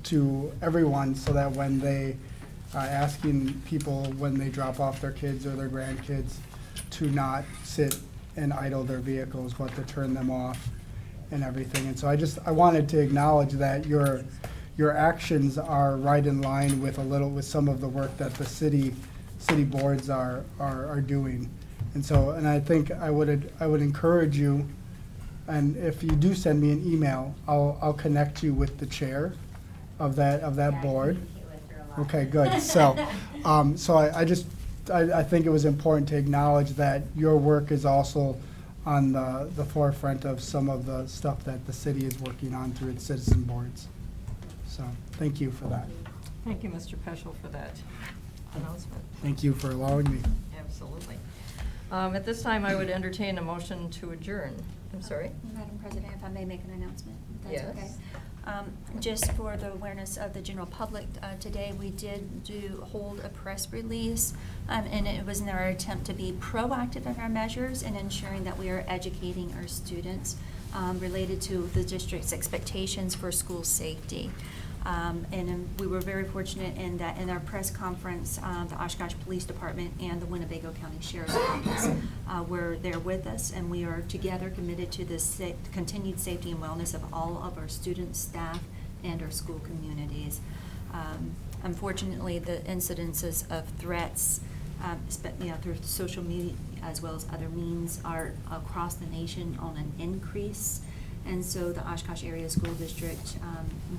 to everyone, so that when they, asking people when they drop off their kids or their grandkids to not sit and idle their vehicles, but to turn them off and everything. And so I wanted to acknowledge that your actions are right in line with with some of the work that the city boards are doing. And so, and I think I would encourage you, and if you do send me an email, I'll connect you with the chair of that board. Okay, good. So, I think it was important to acknowledge that your work is also on the forefront of some of the stuff that the city is working on through its citizen boards. So, thank you for that. Thank you, Mr. Peschel, for that announcement. Thank you for allowing me. Absolutely. At this time, I would entertain a motion to adjourn. I'm sorry? Madam President, if I may make an announcement, if that's okay. Yes. Just for the awareness of the general public, today we did hold a press release, and it was in our attempt to be proactive in our measures and ensuring that we are educating our students related to the district's expectations for school safety. And we were very fortunate in that in our press conference, the Oshkosh Police Department and the Winnebago County Sheriff's Office were there with us, and we are together committed to the continued safety and wellness of all of our students, staff, and our school communities. Unfortunately, the incidences of threats, through social media as well as other means, are across the nation on an increase. And so the Oshkosh Area School District,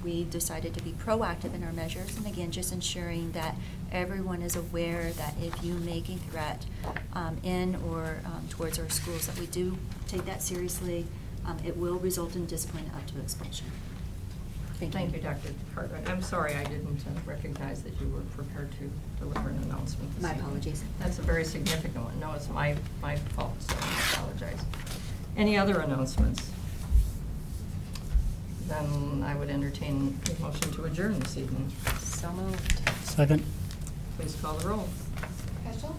we decided to be proactive in our measures, and again, just ensuring that everyone is aware that if you make a threat in or towards our schools, that we do take that seriously. It will result in discipline up to expulsion. Thank you, Dr. Cartwright. I'm sorry I didn't recognize that you were prepared to deliver an announcement this My evening. apologies. That's a very significant one. No, it's my fault, so I apologize. Any other announcements? Then I would entertain a motion to adjourn this evening. So moved. Second. Please call the roll. Peschel?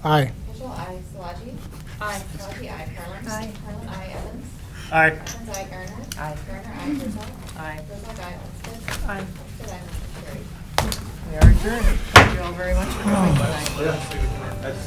Aye. Peschel, aye. Szilagyi? Aye. Szilagyi, aye. Carlin? Aye. Carlin, aye. Evans? Aye. Evans, aye. Garner? Aye. Garner, aye. Herzog? Aye. Herzog, aye. Olmsted? Aye. Olmsted, aye. Motion carried. We are adjourned. Thank you all very much for coming tonight. That's,